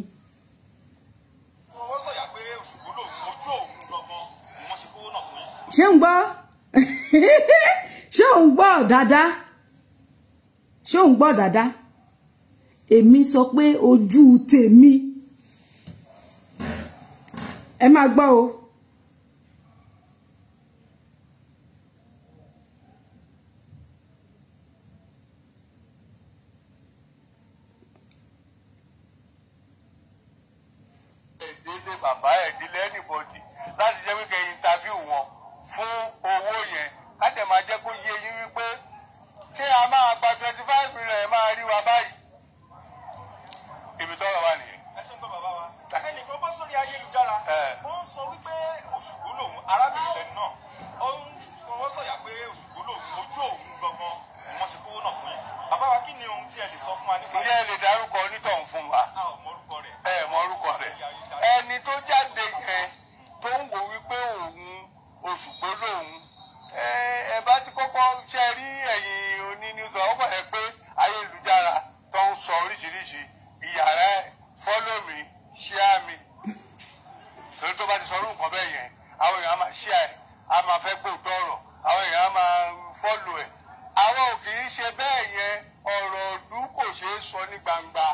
wọ́n sọ̀yà pé Òṣùgbó lòun ojú òun gangan ni wọ́n ṣe kówó náà fún yín. ṣé ń gbọ́ ṣé ń gbọ́ dáadáa ṣé ń gbọ́ dáadáa èmi sọ pé ojú tèmi ẹ máa gbọ́ o. délé bàbá délé anybody láti jẹ́ wípé interview wọn fún owó yẹn ká tẹ̀ máa jẹ́ kó yé yín wípé tí a máa gba 25 million ẹ̀ máa rí wa báyìí ibi tọ́rọ̀ wà nìyẹn. ẹ ṣeun gan bàbá wa. ẹnìkan bọ́ sórí ayélujára wọ́n sọ wípé Òṣùgbó lòun arábìnrin lẹ́nu náà wọ́n sọ̀yà pé Òṣùgbó lòun ojú òun gangan ni wọ́n ṣe kówó náà fún yín. bàbá wa kí ni ohun tí ẹ lè sọ fún wa nípa. ǹjẹ́ ẹ lè dárúkọ onítọ̀hún fún wa. a ò mọ orúkọ rẹ̀. ẹ mọ orúkọ rẹ̀ ẹni tó jáde yẹn tó ń wò wípé òun Òṣùgbó lòun ẹ bá ti kọ́kọ́ ṣe rí ẹ̀yìn onínúzọ ọgbà ẹ pé ayélujára tó ń sọ oríṣiríṣi ìyàrá follow me máa ṣí ẹ̀ a máa fẹ́ gbòòtọ́ ọ̀rọ̀ àwọn èèyàn á máa fọ́lù ẹ̀ àwọn ò kì í ṣe bẹ́ẹ̀ yẹn ọ̀rọ̀ ọdún kò ṣeé sọ ní gbangba.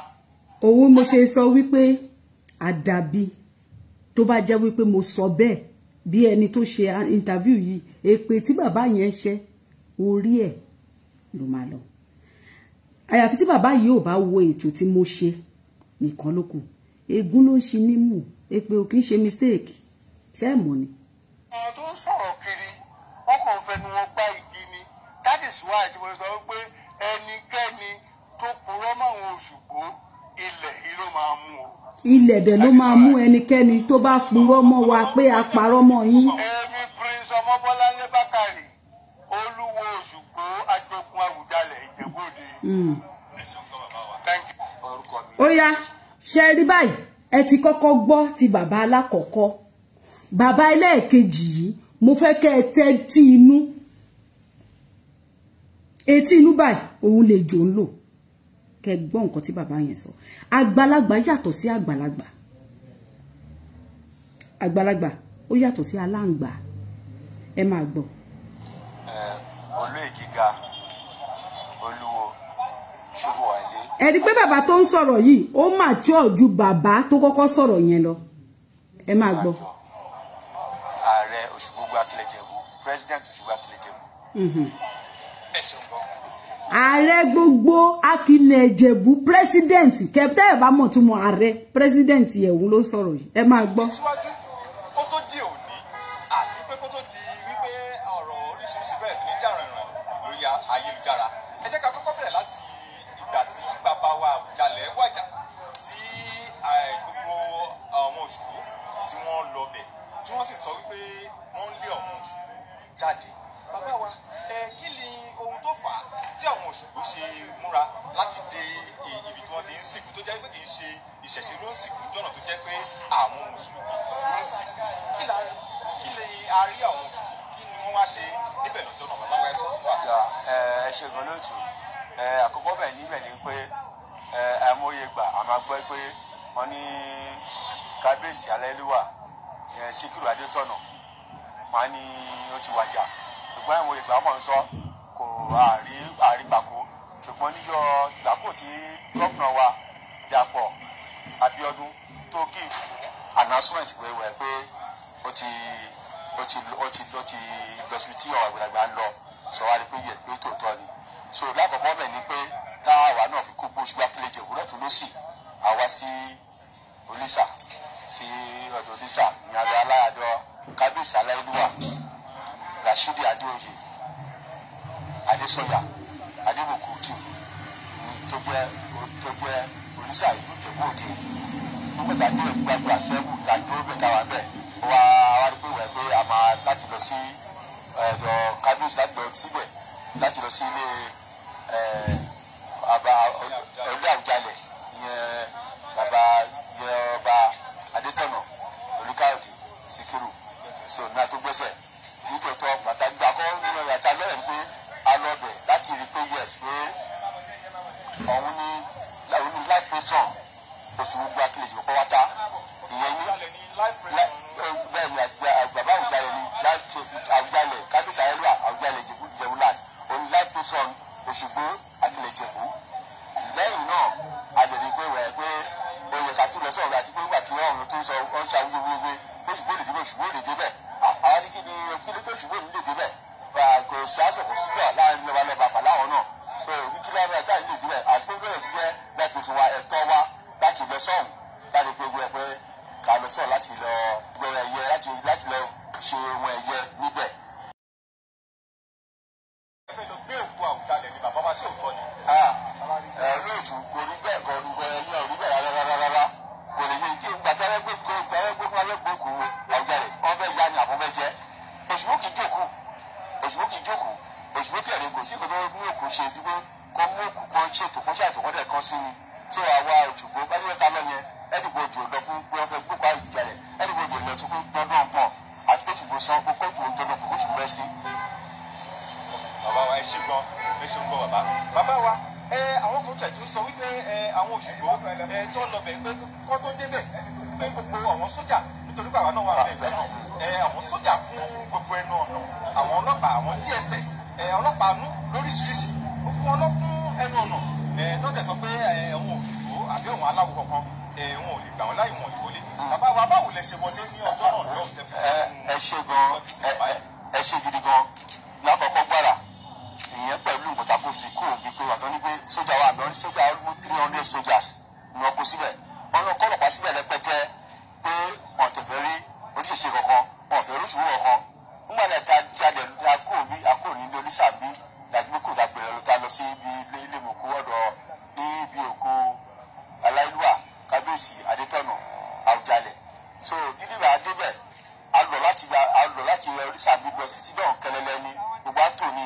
òun mo ṣe sọ wípé àdàbí tó bá jẹ́ wípé mo sọ bẹ́ẹ̀ bí ẹni tó ṣe interview yìí èpè tí bàbá yẹn ṣe orí ẹ̀ ló máa lọ àyàfi tí bàbá yìí ò bá wo ètò tí mo ṣe nìkan ló kù ègún ló ń ṣe nímú èpè ò kì í ṣe mistake ṣé ẹ mọ̀ ni. àwọn tó ń sọ̀rọ̀ kiri wọ́n kàn fẹnu wọn gbá igi ni that is why tí mo sọ pé ẹnikẹ́ni tó purọ́ máwọn Òṣùgbó ilẹ̀ yìí ló máa mú o. ilẹ̀ dẹ̀ ló máa mú ẹnikẹ́ni tó bá purọ́ mọ́ wa pé a parọ́ mọ́ yín. èmi Prince Ọmọbọ́láńlé Bákàrè olúwo Òṣùgbó ajogun Àwùjalẹ̀ Ìjẹ̀bú Òde. ó yá ṣe rí báyìí ẹ ti kọ́kọ́ gbọ́ ti bàbá alákọ̀ọ́kọ́ bàbá ẹlẹ́ẹ̀kejì yìí mo fẹ́ kẹ́ ẹ tẹ́tí inú etí inú báyìí òun lè jò ń lò kẹ́ gbọ́ nǹkan tí bàbá yẹn sọ àgbàlagbà yàtọ̀ sí àgbàlagbà àgbàlagbà ó yàtọ̀ sí aláǹgbà ẹ máa gbọ́. olóyè gíga olúwo Ṣóbọ̀wálé. ẹ rí pé bàbá tó ń sọ̀rọ̀ yìí ó mature ju bàbá tó kọ́kọ́ sọ̀rọ̀ yẹn lọ ẹ máa gbọ́. ààrẹ Òṣùgbó Akílẹ̀jẹ̀bú president Òṣùgbó Akílẹ̀jẹ̀bú. ẹ ṣeun gan. ààrẹ gbogbo Akílẹ̀jẹ̀bú president kẹpítẹ́ ẹ̀ bá mọ̀ tún mọ ààrẹ president ẹ̀hún ló sọ̀rọ̀ yìí ẹ máa gbọ́. síwájú ó tó di òní àti pé kó tó di wípé ọ̀rọ̀ oríṣiríṣi bẹ̀rẹ̀ sí ní jà rìnrìn lórí ayélujára ẹ jẹ́ ká kọ́kọ́ bẹ̀rẹ̀ láti ìgbà tí bàbá wa Àwùjalẹ̀ wàjà tí gbogbo àwọn Òṣùgbó tí wọ́n lọ bẹ̀ tí wọ́n sì sọ wípé wọ́n ń lé àwọn Òṣùgbó jáde bàbá wa kí ni ohun tó fà á tí àwọn Òṣùgbó ṣe múra láti dé ibi tí wọ́n ti ń sìnkú tó jẹ́ pé kì í ṣe ìṣẹ̀ṣe ló ń sìnkú jọ̀nà tó jẹ́ pé àwọn Mùsùlùmí ló ń sìnkú kí ni a rí àwọn Òṣùgbó kí ni wọ́n wá ṣe níbẹ̀ lọ́jọ́ náà bàbá wa ẹ sọ fún wa. ẹ ṣe gan lóòtú àkọ́kọ́ bẹ̀ níbẹ̀ ni pé àìmọye gbà a máa gbọ́ pé wọ́n ní kábíyèsí aláìlúwà Síkírù Adétọ̀nà wọ́n ní ó ti wàjà ṣùgbọ́n àìmọye gbà wọ́n sọ kò àrígbàkó ṣùgbọ́n níjọ́ ìgbàkó tí gómìnà wa Dàpọ̀ Abíọ́dún tó give announcement wẹ̀wẹ̀ pé ó ti lọ síbi tí ọ̀rọ̀ àgbàlagbà ń lọ sọ wá rí pé yẹ pé tòótọ́ ni so lákọ̀ọ́kọ́ bẹ̀ ni pé táwa náà fi kó Òṣùgbó Akílẹ̀jẹ̀bú lọ́tún lọ́sì àwa sí Olísà sí ọ̀dọ̀ Olísà ní adọ́ aláyàdọ́ kábíyèsí aláìlúwà Rashidi Adéoyè Adésọyà Adébòkútù tó jẹ́ Olísà ìlú Ìjẹ̀bú Òde nígbà tá a dé gbàgbà sẹ́wù tá a dúró bẹ̀ táwa bẹ̀ wá rí pé wẹ̀ pé a máa láti lọ sí ọ̀dọ̀ kábíyèsí láti lọ síbẹ̀ láti lọ sí ilé Àwùjalẹ̀ ìyẹn bàbá ọba Adétọ̀nà Olúkáòdé Síkírù so náà tó gbẹ́sẹ̀ nítòótọ́ pàtàkì àkọ́ nínú ìyàtà lọ́rẹ̀ ni pé a lọ bẹ̀ láti rí pé yes pé òun ní life patron Òṣùgbó Akílẹ̀jẹ̀bú kọ́ wá tá ìyẹn ní bẹ́ẹ̀ ni bàbá Àwùjalẹ̀ ní Àwùjalẹ̀ kábíyèsí ayélujára Àwùjalẹ̀ Ìjẹ̀bú land òun life patron Òṣùgbó Akílẹ̀jẹ̀bú lẹ́yìn náà a lè rí pé wẹ̀ pé oyè ṣàkíyèsí sọ̀rọ̀ àti pé nígbà tí ọ̀run tó ń sọ ọ́n ṣàwúyé wíwé Òṣùgbó lè débẹ̀ Òṣùgbó lè débẹ̀ àwọn ní kí ni kílé tó Òṣùgbó lè débẹ̀ kò sí àsọ̀kò síjọ́ láàrin lọ́balọ́ba pàláwọn náà so ní kí lọ́wọ́ ẹ̀ka ìlú ìdíbẹ̀ àti pé bẹ́ẹ̀ sí jẹ́ láti fún wa ẹ̀tọ́ wa láti lọ sọ́hùn láti pé gbé pé ká lọ sọ́hùn láti lọ gbé ẹyẹ láti lọ ṣe ohun ẹyẹ níbẹ̀. ẹ fẹ́ lọ gbé òkú Àwùjalẹ̀ ni bàbá wa ṣe òótọ́ ni. lóòtú kò rí bẹ́ẹ̀ kọ́ ọdún ẹ̀yìn ọ̀rí bẹ́ẹ̀ rárá kò lè yé ike ìgbà tẹ́wẹ́ gbé kó Àwùjalẹ̀ wọ́n fẹ́ ya ni àbọ̀ fẹ́ jẹ́ Òṣùgbó kì í jókòó Òṣùgbó tẹ̀lé kò sí ìkọ́tọ́ ní òkú ṣe dúró kó mú òkú kan ṣètò fún ṣàtòkọ́dẹ̀ kan sí ni tí àwa Òṣùgbó bá yẹ ká lọ yẹn ẹnìbodè ò lọ fún pé wọ́n fẹ́ gbókò Àwùjalẹ̀ ẹnìbodè ò lọ sí fún gbọ́dọ̀ pọ̀ àti tó Òṣùgbó san kó kóòtù òjòdò kò Òṣùgbó bẹ́ sí. bàbá wa ẹ ṣe gan bàbá wa àwọn kan tẹ̀ tún sọ wípé àwọn Òṣùgbó tó lọ bẹ̀ pé kó tó débẹ̀ pé gbogbo àwọn sójà nítorí pé àwa náà wà bẹ́ẹ̀ náà àwọn sójà kún gbogbo ẹnu ọ̀nà, àwọn ọlọ́pàá, àwọn DSS, ọlọ́pàá nú lóríṣiríṣi, gbogbo wọn ló kún ẹnu ọ̀nà. Tó dẹ̀ sọ pé àwọn òṣùwò àbí àwọn aláwọ̀ kankan wọn ò lè gbà wọn láì wọn ìwọlé. Bàbá wa báwo lẹ ṣe wọlé ní ọjọ́ náà lọ́wọ́ tẹ fún ẹ ṣe gan, ẹ ṣe gidi gan. Lákọ̀ọ́kọ́ gbára ìyẹn pẹ̀lú nǹkan tá a kò fi kó òbí pé wà tó ní pé sójà wà lọ ní sójà almost 300 soldiers ni wọ́n kó síbẹ̀. Wọ́n lọ kọ́ ọ̀pá síbẹ̀ rẹpẹtẹ pé wọ́n tẹ̀fẹ́ rí oníṣẹ̀ṣe kankan, wọ́n fẹ́ oríṣiríṣi kankan. Nígbà tí a dẹ̀ kó òbí akó ní ilé oníṣàbí láti pé kò tá gbẹ̀rẹ̀ ló ta lọ sí ibi ilé mọ̀kú ọ̀dọ̀ ní ibi òkú aláìlúwà kábíyèsí adétọ̀nà àwùjalẹ̀. So nígbà adébẹ̀ a lọ láti oríṣàbí lọ sí tí náà kẹlẹlẹ ní gbogbo àtò ní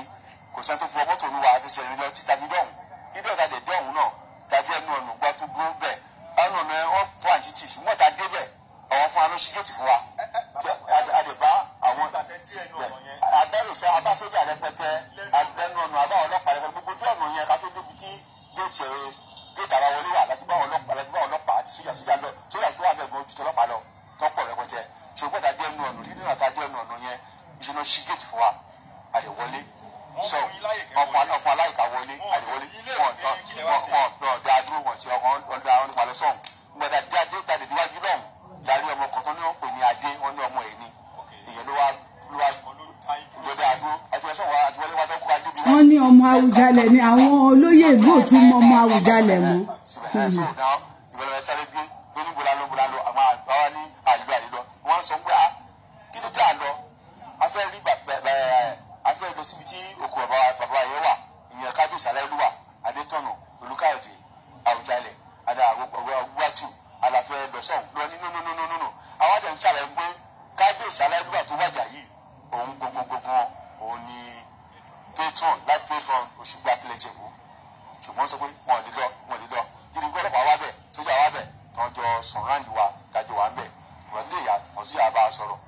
kò sẹ́ni tó fọ mọ́tò ní wa àfẹsẹ̀ rìn lọ títa bí dọ̀hún nídọ̀ ta dẹ̀ dọ̀hún náà tàbí ẹnu ọ̀nà gbọ́ tó dúró bẹ̀ ẹnu ọ̀nà wọn tó àǹtí tì fún mọ́ta débẹ̀ àwọn fún anú ṣígẹ́tì fún wa àdèbá àwọn abẹ́rùsẹ́ abásójà rẹpẹtẹ ẹnu ọ̀nà àbá ọlọ́pàá rẹpẹtẹ gbogbo ojú ọ̀nà yẹn ká tó débi tí géètì àwa wọlé wà láti bá ọlọ́pàá àti sójà lọ sójà tó wà bẹ́ẹ̀ gan ojú tọlọ́pàá lọ tọ́pọ̀ rẹpẹtẹ ṣùgbọ́n tàbí ẹnu ọ̀nà nínú àtàdé ẹnu ọ̀nà yẹn ìṣúná ṣígẹ́tì fún wa àdèwọlé so ọ̀fọ̀ aláìka wọlé àdèwọlé ọ̀dọ̀ adúró wọ̀n tí ọ̀dọ̀ àwọn onímọ̀ lọ́sọ̀hún gbọ́dọ̀ adé tàdé díwájú lọ́hùn darí ọmọ kan tó ní wọ́n pè ní adé wọ́n ní ọmọ ẹ̀ ní ìyẹn ló wá gbọ́dọ̀ adó àti ẹ̀sán wa àti wọlé wa tó kó adé bí wọ́n ní ọmọ Awùjalẹ̀ ni àwọn olóyè ìlú ò tún mọ ọmọ Awùjalẹ̀ mọ́. ìbẹ̀rẹ̀ sáré gbé lóní bọ́lálọ́ àwọn àgbáwá ní àlejò wọ́n sọ pé kí ló tẹ́ à lọ afẹ́ rí afẹ́ lọ síbi tí òkú bàbá yẹn wà ìyẹn kábíyèsí aláìlúwà adétọ̀nà olùkáyọ̀dé Àwùjalẹ̀ àgbàtù àlàfẹ́ lọ́sọ̀hún lọ ní nínú àwọn àdé ń ṣàlàyé pé kábíyèsí aláìlúwà tó wájà yìí òun gbogbo òun ni patron láti patron Òṣùgbà tilẹ̀ Jẹ̀bú ṣùgbọ́n sọ pé wọn ò lè lọ gidi gbọ́dọ̀pá wá bẹ̀ sójà wá bẹ̀ tọ́jọ́ sọ̀rọ̀ǹdì wa dájọ́ wà ń bẹ̀ ìwádìí ìyá ọ̀sùn yà bá a sọ̀rọ̀.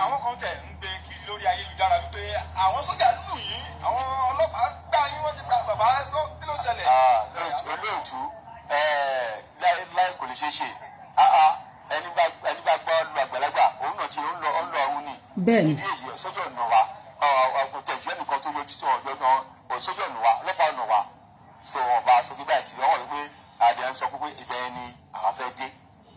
àwọn kan tẹ̀ ń gbé kiri lórí ayélujára wípé àwọn sójà lù yín àwọn ọlọ́pàá gbá yín wọ́n ti gba bàbá sọ kí ló ṣẹlẹ̀. olóòtú láì kò lè ṣeé ṣe ẹni bá gbọ́ lu àgbàlagbà òun náà ti ń lọ ọ̀run ni. bẹ́ẹ̀ni ìdí èyí sójà ọ̀nà wa ọ̀tẹ̀jú ẹnìkan tó yọjú sí ọ̀dọ́ náà sójà ọ̀nà wa ọlọ́pàá ọ̀nà wa so ọba sókè báyìí tí wọ́n wọ̀ pé adé ń sọ pé ibẹ̀ ni àwọn fẹ́ dé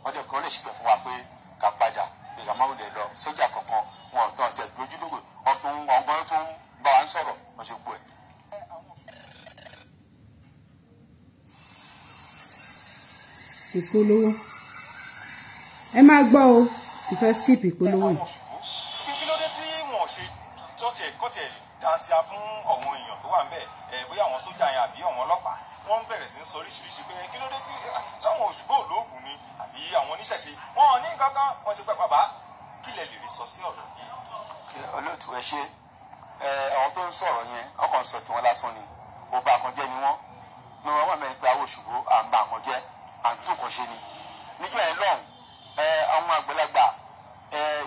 wọ́n dẹ̀ kọ́ lè ṣìpẹ̀ fún wa pé ká padà pé ká má wulẹ̀ lọ sójà kankan wọn tán tẹ̀ lójúlówó ọgbọ́n tó ń bá wa ń sọ̀rọ̀ wọ́n ṣe gbọ́ ẹ̀. ìpolówó ẹ máa gbọ́ o ìfẹ́ skip ìpolówó. kí ló dé tí wọn ò ṣe kọ́tẹ̀ dáńsíá fún àwọn èèyàn tó wà ń bẹ̀ bóyá àwọn sójà yẹn àbí àwọn ọlọ́pàá wọ́n ń bẹ̀rẹ̀ sí ń sọ oríṣiríṣi pé kí ló dé tí sáwọn Òṣùgbà olóògùn ni àbí àwọn oníṣẹ̀ṣe wọn ò ní kankan wọ́n ti pẹ́ bàbá kí lẹ lè rí sọ sí ọ̀rọ̀ yìí. olóòtú ẹ ṣe àwọn tó ń sọ̀rọ̀ yẹn ọkàn sọ tí wọ́n lásán ni ọba àkànjẹ́ ni wọ́n ní wọ́n wà mẹ́rin pé àwọn Òṣùgbà àgbà àkànjẹ́ àtúnkàn ṣe ni níjọ́ yẹn lọ́hùn àwọn àgbàlagbà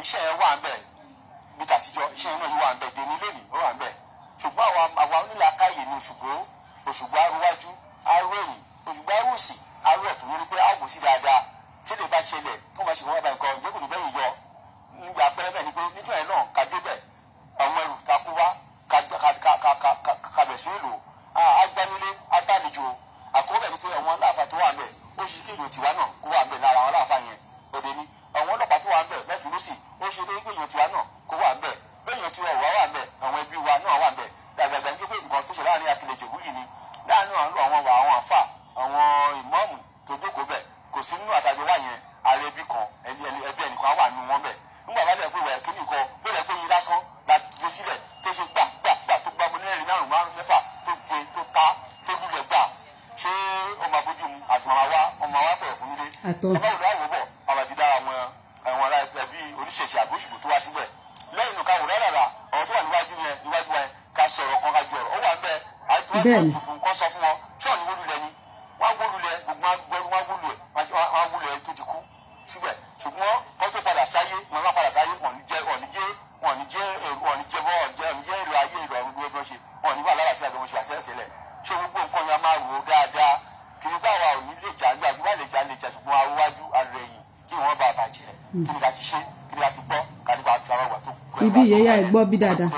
iṣẹ́ yẹn wà ń bẹ̀ bí tàtijọ́ iṣẹ́ yẹn náà yìí wà ń bẹ̀ dèní lónìí ó wà ń bẹ̀ ṣùgbọ́n àwa onílàákàyè ni Òṣùgbà arúwájú arúẹ̀yìn Òṣùgbà arúsì arúẹ̀ tó lórí pé àwò sí dáadáa tí lè bá ṣẹlẹ̀ tó bá ṣe wọ́n bá nǹkan ǹjẹ́ kò ní bẹ́yìn yọ nígbà pẹ́rẹ́ bẹ́ẹ̀ ni pé níjọ́ yẹn náà ká débẹ̀ àwọn ẹrù takú wá kàbẹ̀ sí èlò agbánilé agbánijò àkọ́bẹ̀ ni pé àwọn aláàfáà tó wà ń bẹ̀ ó ṣe kí èèyàn tiwa náà kó wà ń bẹ̀ lára àwọn aláàfáà yẹn òde ni àwọn ọlọ́pàá tó wà ń bẹ̀ mẹ́fì ló sì ó ṣe lé pé èèyàn tiwa náà kó wà ń bẹ̀ bẹ́ẹ̀yàn tiwa wà ń bẹ̀ àwọn ẹbí wa náà wà ń bẹ̀ dàgbàgbà ní pé nǹkan tó ṣe láàrin Akilẹ̀ Jẹ̀bú yìí ni láàrin àwọn àfà àwọn ìmọ̀ọ́mù tó jókòó bẹ̀ kò sí nínú àtàjọ wà yẹn ààrẹ ẹbí kan ẹbí ẹnìkan wà nù wọn bẹ̀ nígbà bá dẹ̀ pé wẹ̀ kí nìkan bó dẹ̀ pé yín lásán la gbé sílẹ̀ tó ṣe gbà tó gbà mo lẹ́rìn márùn mẹ́fà tó gbé tó ta tó lulẹ̀ gbà ṣé ọmọ abójú mu àti ọmọ wa bẹ̀rẹ̀ fún nílé ọba òdò àwòbọ̀ àwàdìdá àwọn ará ẹbí oníṣẹ̀ṣẹ̀ àbí Òṣùgbà tó wá síbẹ̀ lẹ́yìn nǹkan àwòrán rárá ọ̀rọ̀ tó wà níwájú yẹn ká sọ̀rọ̀ kan ká jọ ọ̀rọ̀ ó wà ń bẹ àìtúwọ́n tó fún kọ́ sọ fún wọn ṣọ́ọ̀nì wólulẹ̀ ni wọ́n wólulẹ̀ gbogbo wọ́n wólulẹ̀ tó ti kú síbẹ̀ ṣùgbọ́n kọ́ tó padà sáyé wọn má padà sáyé wọn ní jẹ́ èrò ayé èrò àwọn gbogbo ṣe wọn ní wà lálàáfíà bí wọ́n ṣe àtẹ́tẹ́lẹ̀ ṣé gbogbo nǹkan yẹn máa rò ó dáadáa kì í báwa ò ní lè jà ní àdúrà lè jà ṣùgbọ́n awájú arẹ̀yìn kí wọ́n bá bàjẹ́ kí ni ká ti ṣe kí ni ká ti gbọ́ ká ní ká ibi yẹn yà gbọ́ bí dáadáa.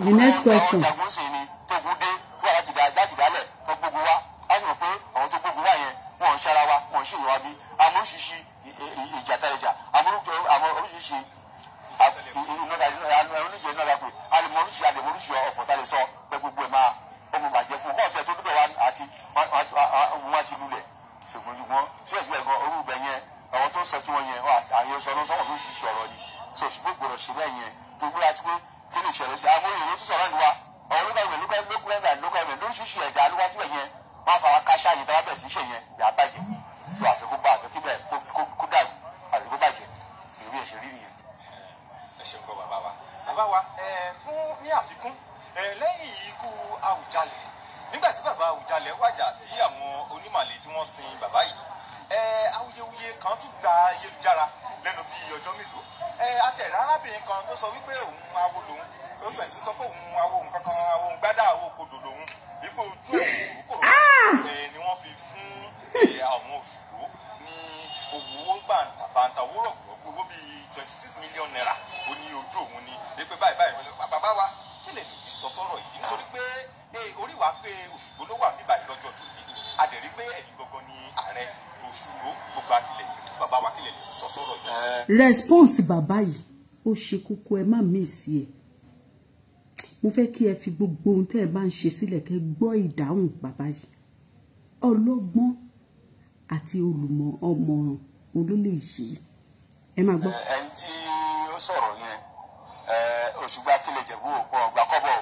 The next question. Àwọn tó sọ tí wọ́n yẹn àyẹ̀sọ ló sọ̀rọ̀ lóṣù sọ̀rọ̀ ni so ṣùgbọ́n gbọ́dọ̀ ṣe bẹ́ẹ̀ yẹn tó gbé láti pé kí lè ṣẹlẹ̀ sí àwọn èèyàn tó sọ̀rọ̀ ní wa àwọn lókàwé lóṣooṣù ẹ̀dá ló wá síbẹ̀ yẹn wọ́n á fara káṣá yẹn tọ́wọ́ bẹ̀ sí iṣẹ́ yẹn yà á bàjẹ́ tí wàá fẹ́ kó bá àfẹ́ kí bẹ́ẹ̀ kó dàrú àfẹ́ kó bàjẹ́ tí ìwé ẹ̀ṣẹ̀ rí nìyẹn. ẹ ṣeun kọ bàbá wa fún ní àfikún lẹ́yìn ikú Àwùjalẹ̀ nígbà tí bàbá Àwùjalẹ̀ wàjà tí àwọn onímàlẹ̀ tí wọ́n sin bàbá yìí awuyewuye kan tún gba ayélujára lẹ́nu bíi ọjọ́ mélòó àtẹ̀rẹ́ arábìnrin kan tó sọ wípé òun awo lòun ó fẹ̀ tún sọ pé òun awo òun kankan awo òun gbádà awo kodò lòun wípé ojú ẹ̀ kòkòrò ni wọ́n fi fún àwọn Òṣùgbó ní owó bàǹtà owó rọ̀gbọ̀gbọ̀ owó bíi 26 million naira ó ní ojú òun ní wípé báyìí bàbá wa kí lè lè sọ sọ́rọ̀ yìí nítorí pé orí wa pé Òṣùgbó ló wà níbàyí lọ́jọ́ tòní adẹ̀rí pé ẹ̀yin gbogbo ni ààrẹ Òṣùgbó gbogbo akílẹ̀ bàbá wa kílẹ̀ sọ sọ́rọ̀ yìí. Response bàbá yìí ó ṣe kókó ẹ má mèsì ẹ mo fẹ́ kí ẹ fi gbogbo ohun tẹ́ ẹ bá ń ṣe sílẹ̀ kẹ́ gbọ́ ìdáhùn bàbá yìí ọlọ́gbọ́n àti olùmọ̀ ọmọràn olólè yìí ẹ máa gbọ́. ẹni tí ó sọ̀rọ̀ yẹn Òṣùgbó akílẹ̀ Ìjẹ̀bú ọ̀pọ̀ ọ̀gbà kọ́bọ̀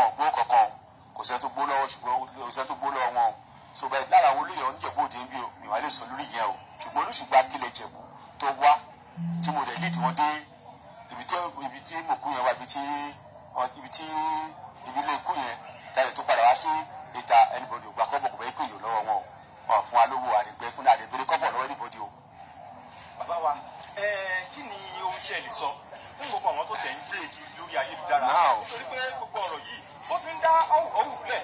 ọ̀gbó kankan kò sẹ́ni tó gbó lọ́wọ́ ṣùgbọ́n kò sẹ́ni tó gbó lọ́wọ́ wọn so bẹ́ẹ̀ lára àwọn olóyè Oníjẹ̀bú Òde ń bí o mi wà lè sọ lórí yẹn o ṣùgbọ́n Olúṣùgbó akílẹ̀ Ìjẹ̀bú tó wá tí mo dẹ̀ lídìí wọn dé ibi tí mòkú yẹn wá ibi tí ilé ikú yẹn tàbí tó padà wá sí ìta ẹnibodè ògbà kọ́bọ̀ kò bẹ́ẹ̀ pè yò lọ́wọ́ wọn o fún wa lówó àdìgbẹ́ fún àdìgbẹ́ kọ́bọ̀ lọ́wọ́ ẹnibodè o. bàbá wa kí ni ohun tí ẹ lè sọ fún gbogbo àwọn tó tẹ̀ ń gbé lórí ayélujára nítorí pé gbogbo ọ̀rọ̀ yìí ó ti ń dá ọ̀hún lẹ̀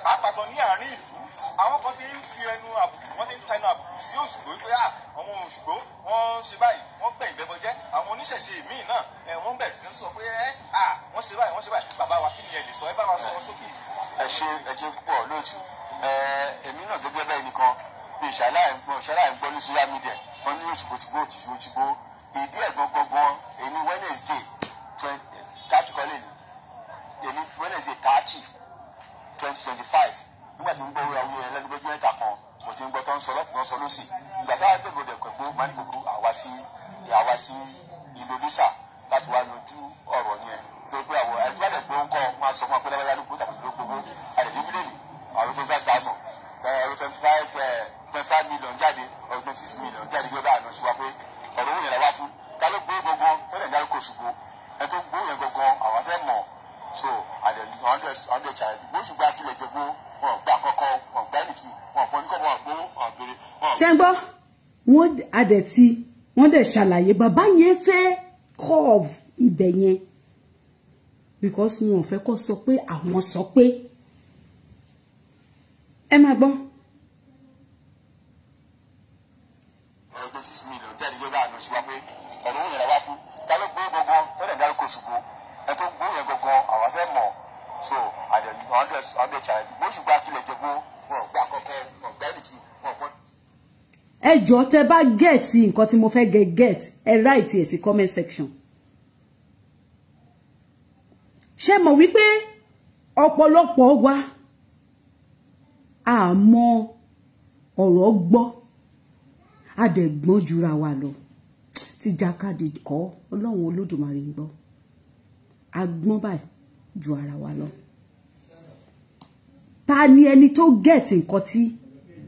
pàápàá ní àárín ìlú àwọn kan ti ń fi ẹnu àbùkù wọ́n ti ń tẹnu àbùkù sí Òṣùgbó pé àwọn Òṣùgbó wọ́n ṣe báyìí wọ́n gbẹ̀ ìbẹ́bọjẹ́ àwọn oníṣẹ̀ṣe míì náà wọ́n bẹ̀ tí ń sọ pé wọ́n ṣe báyìí bàbá wa kí ni ẹ lè sọ ẹ bá wa sọ sókè. ẹ ṣe púpọ̀ lóòtú èmi náà gẹ́gẹ́ bẹ́ẹ̀ nìkan bí ìṣàlàyé ń gbọ́ ní social media wọ́n ní Òṣùgbó ti gbó ìdí ẹ̀gbọ́n gangan èyí Wednesday 2025 nígbà tí ń gbọ́ wíwá wíwá ẹlẹ́gbẹ́jọ́ ẹ̀ta kan mo ti ń gbọ́ tó ń sọ lọ́kùnrin sọ lọ́sì ìgbà táwọn ẹgbẹ́ ìbòdè pẹ̀gbọ́ máa ní gbogbo àwa sí Indonesia láti wá yanjú ọ̀rọ̀ yẹn tó gbé àwọ̀ ẹgbẹ́ ẹ̀gbẹ́ ń kọ́ máa sọ fún apẹ́lẹ́wẹ́ yálùkú tàbí ló gbogbo àdèdè mílíọ̀nù àwọn 25,000 25 million jáde ọ̀rọ̀ 26 million jáde gbé báyìí lọ́sí wa pé ọ̀rọ̀ òun yẹn la wá fún ta ló gbé gbogbo tó lè dárúkọ Òṣùgbó ẹ tó gbó yẹn gbogbo àwọn fẹ́ mọ̀ so àdè challenge bó ṣùgbọ́n akílẹ̀ Ìjẹ̀bú wọn gbà kọ́kọ́ wọn gbà ẹnìtì wọn fọ́ ní kọ́ wọn gbó wọn gbére. ṣé ń gbọ́ wọ́n adẹ̀tí wọ́n dẹ̀ ṣàlàyé bàbá yẹn fẹ́ curve ibẹ̀ yẹn because wọn ò fẹ́ kó sọ pé àwọn sọ pé ẹ máa gbọ́. ọ̀rọ̀ 26 million jáde gbé báyìí lọ́sí wa pé ọ̀rọ̀ òun yẹn la wá fún ta ló gbé gbogbo tó lè dárúkọ Òṣùgbó ẹ tó gbó yẹn gbogbo àwọn fẹ́ mọ̀ so àdè challenge bó ṣùgbọ́n akílẹ̀ Ìjẹ̀bú wọn gbà kọ́kọ́ wọn gbà ẹnìtì wọn fọ́. ẹ jọ̀ọ́ tẹ́ bá gẹẹtì nǹkan tí mo fẹ́ get ẹ write ẹ sí comment section. ṣé mọ̀ wípé ọ̀pọ̀lọpọ̀ wa àmọ́ ọ̀rọ̀ gbọ́ adẹ̀gbọ́n jura wa lọ tí jákàdé kọ́ Ọlọ́run Olódùmarè ń gbọ́ agbọ́n báyìí ju ara wa lọ. Ta ni ẹni tó get nǹkan tí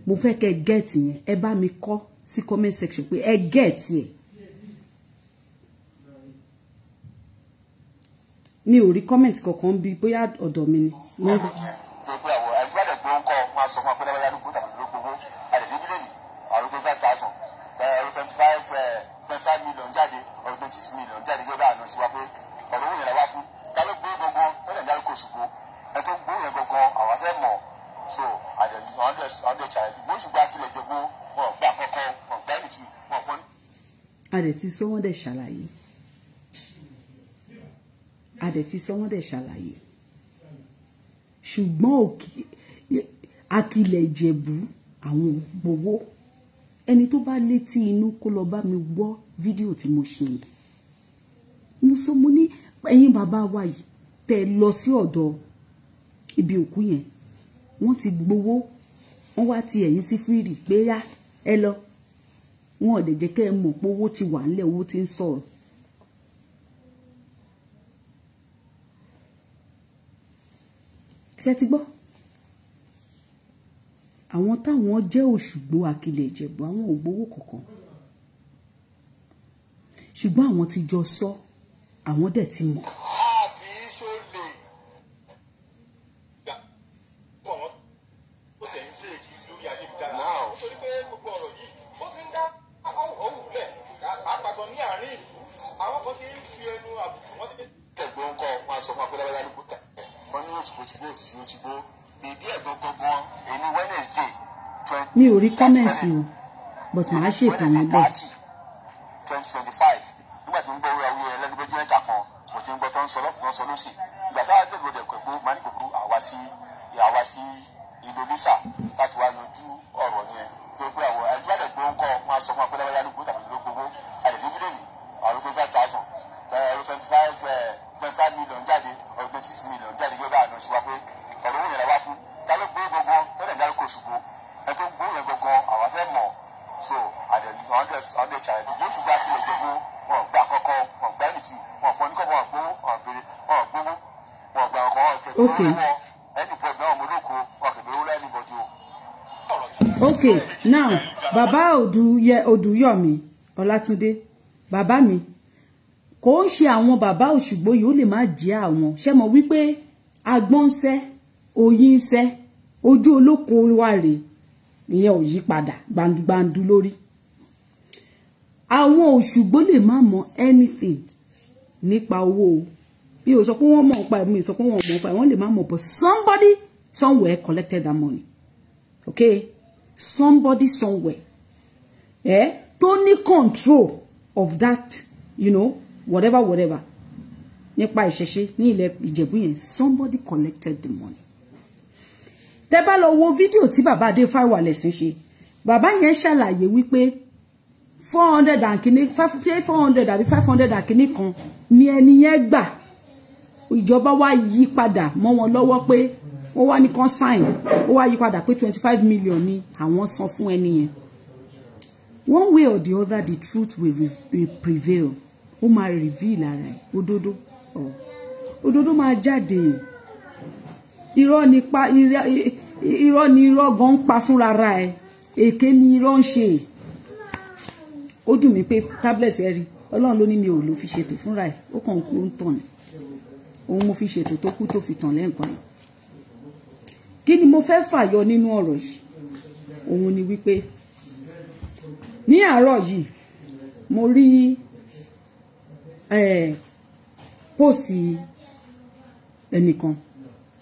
mo fẹ́ kẹ́ get yẹn ẹ bá mi kọ sí comment section pé ẹ get yẹn. mi ò rí comment kankan bí bóyá ọ̀dọ̀ mi ni. tó gbé àwọ̀ ẹgbẹ́ ẹ̀gbọ́n ń kọ́ máa sọ fún apẹ́lẹ́wẹ́ yálùkú tàbí ló gbogbo àdèdè mílíọ̀nù ọ̀rọ̀ 25,000 25 million jáde ọ̀rọ̀ 26 million jáde gbé báyìí lọ́sí wa pé ọ̀rọ̀ òun yẹn la wá fún ta ló gbé gbogbo tó lè dárúkọ Òṣùgbó ẹ tó gbó yẹn gbogbo àwọn fẹ́ mọ̀ so àdè challenge bó ṣùgbọ́n akílẹ̀ Ìjẹ̀bú wọn gbà kọ́kọ́ wọn gbà ẹnìtì wọn fọ́. a dẹ̀ ti sọ wọ́n dẹ̀ ṣàlàyé ṣùgbọ́n Akilẹ̀ Ìjẹ̀bú àwọn gbowó ẹni tó bá létí inú kó lọ bá mi gbọ́ fídíò tí mo ṣe yìí mo sọ mo ní ẹ̀yin bàbá wa yìí tẹ́ lọ sí ọ̀dọ̀ ibi òkú yẹn wọ́n ti gbowó wọ́n wá ti ẹ̀yìn sí fírì pé yá ẹ lọ wọn ò dẹ̀ jẹ́ kẹ́ ẹ mọ̀ pé owó ti wà nílẹ̀ owó ti ń sọ̀rọ̀. ṣé ti gbọ́ àwọn táwọn jẹ́ Òṣùgbó Akilẹ̀ Ìjẹ̀bú àwọn ò gbowó kankan ṣùgbọ́n àwọn ti jọ sọ àwọn dẹ̀ ti mọ̀. Mi ò rí kọ́mẹ̀ntì o but màá ṣètò yẹn bẹ́ẹ̀. 2025 nígbà tí ń gbọ́ orí ẹlẹ́gbẹ́jọ́ mẹ́ta kan mo ti ń gbọ́ tó ń sọ lọ́kùnrin sọ lọ́sì ìgbà táwọn agbègbè rẹ̀ pẹ̀lú máa ní gbogbo àwa sí Indonesia láti wá yanjú ọ̀rọ̀ yẹn tó pé àwọn ẹjọ́ àdẹ̀ gbé ń kọ́ máa sọ fún apẹ́lẹ́ wáyà lóko tàbí ló gbogbo àdẹ̀ dífídẹ́nì ọ̀rọ̀ 25,000 ọ̀rọ̀ 25 million jáde ọ̀rọ̀ 26 million jáde gẹ́gẹ́ bá àná ṣe wá pé ọ̀rọ̀ òun yẹn wá fún ta ló gbé gbogbo tó lẹ̀ dárúkọ Òṣùgbó ẹ tó gbó yẹn gbogbo àwọn afẹ́ mọ̀ so àdẹ̀ challenge yóò ṣùgbọ́n Akilẹ̀ Ìjẹ̀bú wọn gbà kọ́kọ́ wọn gbà nìtì wọn fọ níkọ́ wọn gbówó wọn béèrè wọn gbówó wọn gbà ọkọ̀ wọn kẹ̀kẹ́ lọ́wọ́ ẹnì bọ̀ náà mo lóko wọn kẹ̀kẹ́ lọ́wọ́ ẹnì bọ̀dì o. Okay, now bàbá Odùyọ̀mí Ọlátúndé bàbá mi kò ń ṣe àwọn bàbá Òṣùgbó yìí ó lè má jẹ́ àwọn ṣé mo wí pé agbọ́n ń sẹ́ oyin ń sẹ́ ojú olóko wa rèé ìyẹn ò yí padà gbandugbandu lórí àwọn Òṣùgbó lè má mọ anything nípa owó mi ò sọ pé wọ́n mọ̀ nípa ẹ̀ mi ò sọ pé wọ́n mọ̀ nípa ẹ̀ wọ́n lè má mọ̀ but somebody somewhere collected that money okay somebody somewhere tó ní control of that you know whatever nípa ìṣẹ̀ṣe ní ilẹ̀ Ìjẹ̀bú yẹn somebody collected the money. Tẹ́ bá lọ wo fídíò tí bàbá Adéfáwà lẹ́sìn ṣe bàbá yẹn ṣàlàyé wípé 400 àkíní 400 àbí 500 àkíní kan ni ẹni yẹn gbà ìjọba wá yí padà mọ́ wọn lọ́wọ́ pé ó wá ní kan sign ó wá yí padà pé 25 million ni àwọn san fún ẹni yẹn. One way or the other the truth will prevail ó máa reveal ara ẹ̀ òdodo máa jáde irọ́ ni irọ́ gan ń pa fúnra ra ẹ̀ èké ni irọ́ ń ṣe ó dùn mí pé tablet ẹ rí Ọlọ́run ló ní mi ò lò fi ṣètò fúnra ẹ̀ ó kàn kú ń tàn ní òun mo fi ṣètò tó kú tó fi tàn lẹ́ǹkan yìí kí ni mo fẹ́ fàyọ nínú ọ̀rọ̀ yìí òun ni wípé ní àárọ̀ yìí mo rí post ẹnìkan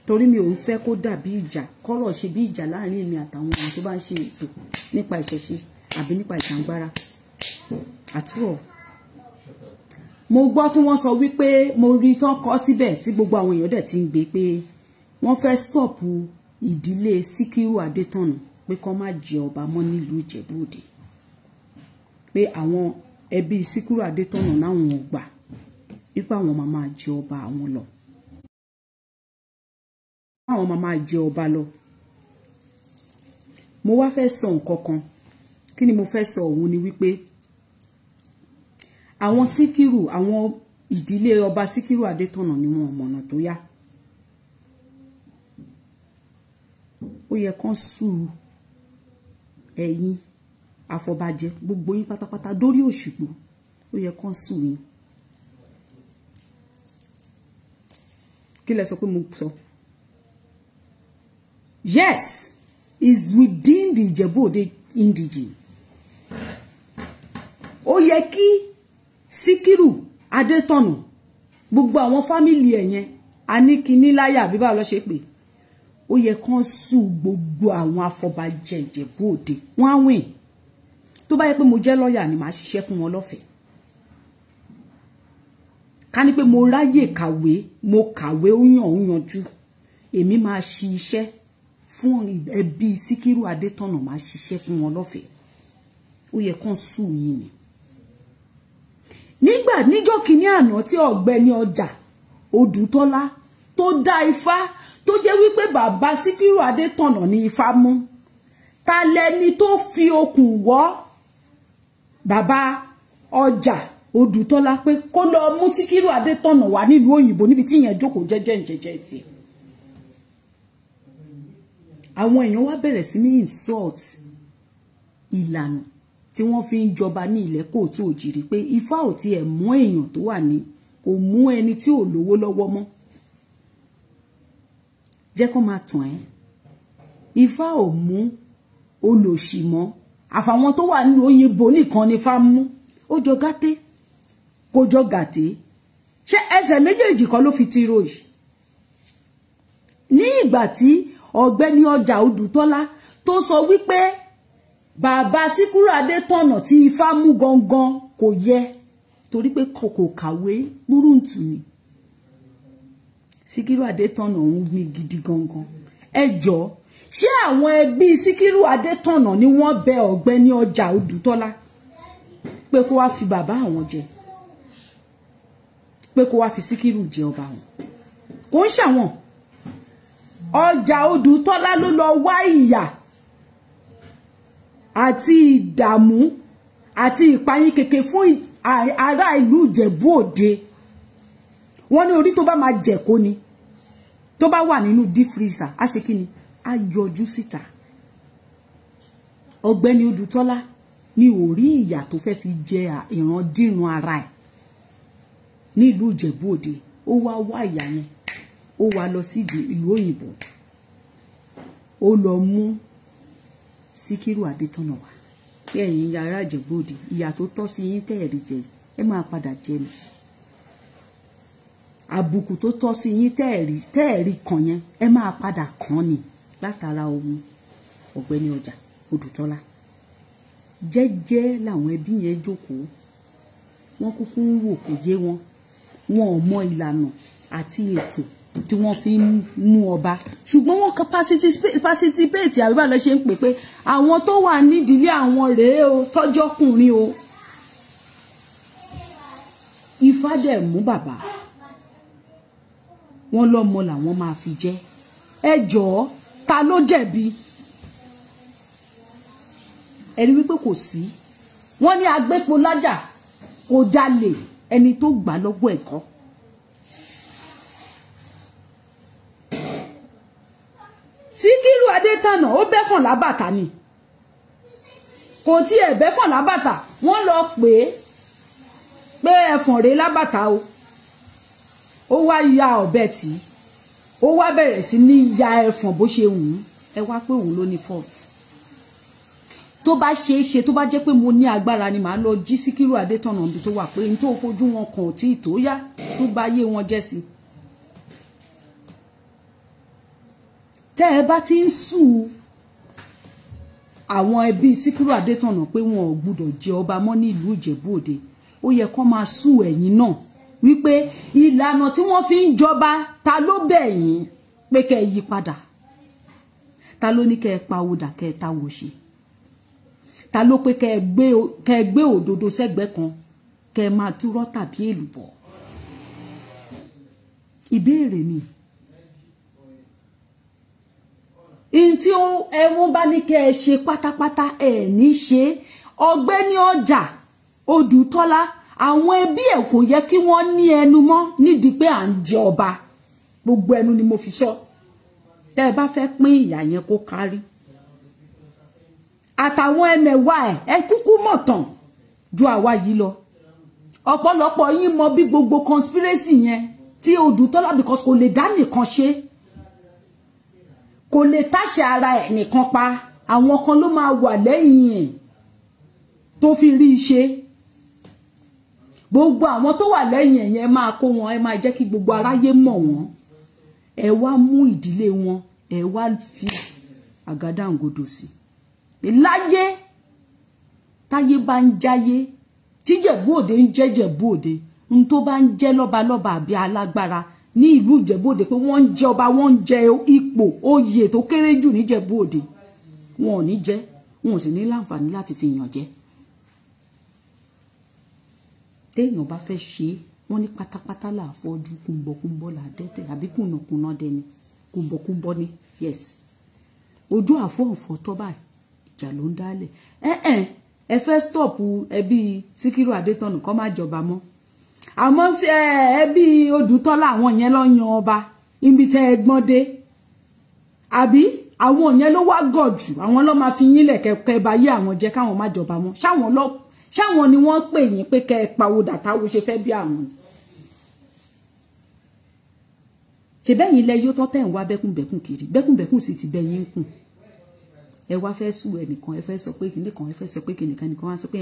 torí mi ò ń fẹ́ kó dàbí ìjà kọ́rọ̀ ṣe bí ìjà láàrin èmi àtàwọn èèyàn tó bá ń ṣe ètò nípa ìṣẹ̀ṣe àbí nípa ìjàngbara àtúrọ̀ mo gbọ́ tí wọ́n sọ wípé mo rí tán kọ síbẹ̀ tí gbogbo àwọn èèyàn dẹ̀ ti ń gbé pé wọ́n fẹ́ stop ìdílé Síkírù Adétọ̀nà pé kó má jẹ ọba mọ́ nílùú Ìjẹ̀bú Òde pé àwọn ẹbí Síkírù Adétọ̀nà náwọn ò gbà wípé àwọn máa jẹ ọba àwọn lọ àwọn máa jẹ ọba lọ. Mo wá fẹ́ sọ nǹkan kan kí ni mo fẹ́ sọ òun ni wípé àwọn Síkírù àwọn ìdílé ọba Síkírù Adétọ̀nà ni wọn mọ̀nà tó yá ó yẹ kán sùúrù ẹ̀yin àfọ̀bàjẹ́ gbogbo yín pátápátá dórí Òṣùgbó ó yẹ kán sùúrù yín kí lẹ sọ pé mo sọ. Yes, is within the Ìjẹ̀bú Òde indigene. Ó yẹ kí Síkírù Adétọ̀nà gbogbo àwọn fámìlì ẹ̀ yẹn Aníkíní láyà bí bá lọ ṣe pé ó yẹ kán sùn gbogbo àwọn afọbajẹ Ìjẹ̀bú Òde wọ́n á wìn tó bá yẹ pé mo jẹ́ lọ́ọ̀yà ni màá ṣiṣẹ́ fún wọn lọ́fẹ̀ẹ́ ká ní pé mo ráyè kàwé mo kàwé ó yanjú èmi máa ṣi iṣẹ́ fún ẹbí Síkírù Adétọ̀nà máa ṣiṣẹ́ fún wọn lọ́fẹ̀ẹ́ ó yẹ kán sùn yín ni níjọ́ kìíní àná tí Ọ̀gbẹ́ni Ọjà Odùtọ́lá tó dá ifá tó jẹ́ wípé bàbá Síkírù Adétọ̀nà ní ifá mú ta lẹni tó fi okùn wọ́ bàbá Ọjà Odùtọ́lá pé kó lọ mú Síkírù Adétọ̀nà wá nílùú òyìnbó níbi tí yẹn jókòó jẹ́jẹ́ tí àwọn èèyàn wá bẹ̀rẹ̀ sí ní insult ìlànà tí wọ́n fi ń jọba ní ilẹ̀ Kóòtù Òjìrì pé ifá ò tiẹ̀ mú èèyàn tó wà ní kò mú ẹni tí ò lówó lọ́wọ́ mọ́ jẹ́ kó máa tàn ẹ́ ifá ò mú olòṣì mọ́ àfàwọn tó wà nílùú òyìnbó nìkan ni ifá mú ó jọ gàté kó jọ gàté ṣé ẹsẹ̀ méjèèjì kan ló fi ti ròyìn ní ìgbà tí Ọ̀gbẹ́ni Ọjà Odùtọ́lá tó sọ wípé bàbá Síkírù Adétọ̀nà tí ifá mú gangan kò yẹ torí pé kò kàwé burúntù ni Síkírù Adétọ̀nà òun ní gidi gangan ẹ jọ̀ọ́ ṣé àwọn ẹbí Síkírù Adétọ̀nà ni wọ́n bẹ Ọ̀gbẹ́ni Ọjà Odùtọ́lá pé kó wá fi bàbá àwọn jẹ pé kó wá fi Síkírù jẹ ọba wọn kò ń ṣàwọn Ọjà Odùtọ́lá ló lọ wá ìyà àti ìdààmú àti ìpayín keke fún ará ìlú Ìjẹ̀bú Òde wọ́n ní orí tó bá máa jẹ̀kó ni tó bá wà nínú deep freezer á ṣe kí ni á yọjú síta Ọ̀gbẹ́ni Odùtọ́lá ní orí ìyà tó fẹ́ fi jẹ ìrandíran ara ẹ̀ ní ìlú Ìjẹ̀bú Òde ó wá ìyà yẹn ó wá lọ sí ìlú òyìnbó ó lọ mú Síkírù Adétọ̀nà wá pé ẹ̀yin ará Ìjẹ̀bú Òde ìyà tó tọ́ sí yín tẹ́ẹ̀rí jẹ ẹ máa padà jẹ ni àbùkù tó tọ́ sí yín tẹ́ẹ̀rí kan yẹn ẹ máa padà kàn ni látara ohun Ọ̀gbẹ́ni Ọjà Odùtọ́lá jẹ́jẹ́ làwọn ẹbí yẹn jókòó wọ́n kúkú ń wò kò yé wọn ò mọ ìlànà àti ètò tí wọ́n fi ń mú ọba ṣùgbọ́n wọ́n participate àbí báwo lẹ ṣe ń pè pé àwọn tó wà nídìílé àwọn rèé o tọ́jọ́kùnrin o ifá dẹ̀ mú bàbá wọn lọ́mọ làwọn máa fi jẹ́ ẹ jọ̀ọ́ ta ló jẹ̀bi ẹni wípé kò sí wọ́n ní agbépo lájà kò jalè ẹni tó gbà lọ́wọ́ ẹ̀kọ́ Síkírù Adétọ̀nà ó bẹ́fọ̀n lábàtà ni kò tí ẹ̀ bẹ́fọ̀n lábàtà wọ́n lọ pé ẹ̀fọ̀n rèé lábàtà o ó wá ya ọ̀bẹ tí ó wá bẹ̀rẹ̀ sí ní ya ẹ̀fọ̀n bó ṣe wù ú ẹ wá pé òun ló ní fault tó bá ṣe é ṣe tó bá jẹ́ pé mo ní agbára ni màá lọ jí Síkírù Adétọ̀nà níbi tó wà pé ní tó fojú wọn kàn ò tí ì tó yá tó bá yé wọn jẹ́ sí tẹ́ ẹ bá ti ń sùn àwọn ẹbí Síkírù Adétọ̀nà pé wọn ò gbúdọ̀ jẹ ọba mọ́ ní ìlú Ìjẹ̀bú Òde ó yẹ kó máa sùn ẹ̀yin náà wípé ìlànà tí wọ́n fi ń jọba ta ló bẹ̀ yín pé kẹ́ yí padà ta ló ní kẹ́ pa òdà kẹ́ ta wò ṣe ta ló pé kẹ́ gbé òdodo sẹ́gbẹ́ kan kẹ́ máa túrọ́ tàbí èlùbọ́ ìbéèrè ni tí ẹ̀wọ̀n bá ní kẹ́ ẹ ṣe pátápátá ẹ̀ ní ṣe Ọ̀gbẹ́ni Ọjà Odùtọ́lá àwọn ẹbí ẹ̀ kò yẹ kí wọ́n ní ẹnu mọ́ nídìí pé à ń jẹ ọba gbogbo ẹnu ni mo fi sọ tẹ́ ẹ bá fẹ́ pín ìyà yẹn kó kárí àtàwọn ẹmẹ̀wà ẹ kúkú mọ̀ tán ju àwa yìí lọ ọ̀pọ̀lọpọ̀ yín mọ bí gbogbo conspiracy yẹn tí Odùtọ́lá because kò lè dá nìkan ṣe kò lè táṣe ara ẹ̀ nìkan pa àwọn kan ló máa wà lẹ́yìn ẹ̀ tó fi rí iṣẹ́ gbogbo àwọn tó wà lẹ́yìn ẹ̀ yẹn máa kó wọn ẹ máa jẹ́ kí gbogbo aráyé mọ̀ wọ́n ẹ wá mú ìdílé wọn ẹ wá fi àgádágodo sí láyé táyé bá ń jáyé tí Jẹ̀bú Òde ń jẹ́ Jẹ̀bú Òde n tó bá ń jẹ́ lọ́balọ́ba àbí alágbára ní ìlú Ìjẹ̀bú Òde pé wọ́n ń jẹ ọba, wọ́n ń jẹ ipò oyè tó kéré jù ní Ìjẹ̀bú Òde, wọn ò ní jẹ, wọn ò sì ní láǹfààní láti fi yàn jẹ. Téèyàn bá fẹ́ ṣe wọ́n ní pátápátá là fọ́jú, kúnbọ̀kúnbọ̀ là dẹ́tẹ̀ àbí kùnàkùnà dẹni, kúnbọ̀kúnbọ̀ ni, yes. Ojú àfọ̀ǹfọ̀ tó báyìí ìjà ló ń dálẹ̀. Ẹ fẹ́ stop ẹbí Síkírù Adétọ̀nà kó má jọba mọ́. Àmọ́ ẹbí Odùtọ́lá àwọn yẹn ló yan ọba níbi tẹ́ ẹgbọ́n dé. Àbí àwọn yẹn ló wá gọ̀ jù, àwọn ló máa fi yín lẹ̀ kẹ́ bá yé àwọn jẹ́ káwọn má jọba mọ́. Ṣáwọn ni wọ́n pè yín pé kẹ́ ẹ pawódà táwọn ṣe fẹ́ bí àwọn. Ṣé bẹ́yìn ilẹ̀ yóò tán tẹ̀ ń wá bẹ́kùnbẹ́kùn kiri, bẹ́kùnbẹ́kùn sì ti bẹ́yìn kùn. Ẹ wá fẹ́ sùn ẹnìkan, ẹ fẹ́ sọ pé kinní kan, ẹ fẹ́ sọ pé kinní kan, nìkan wá sọ pé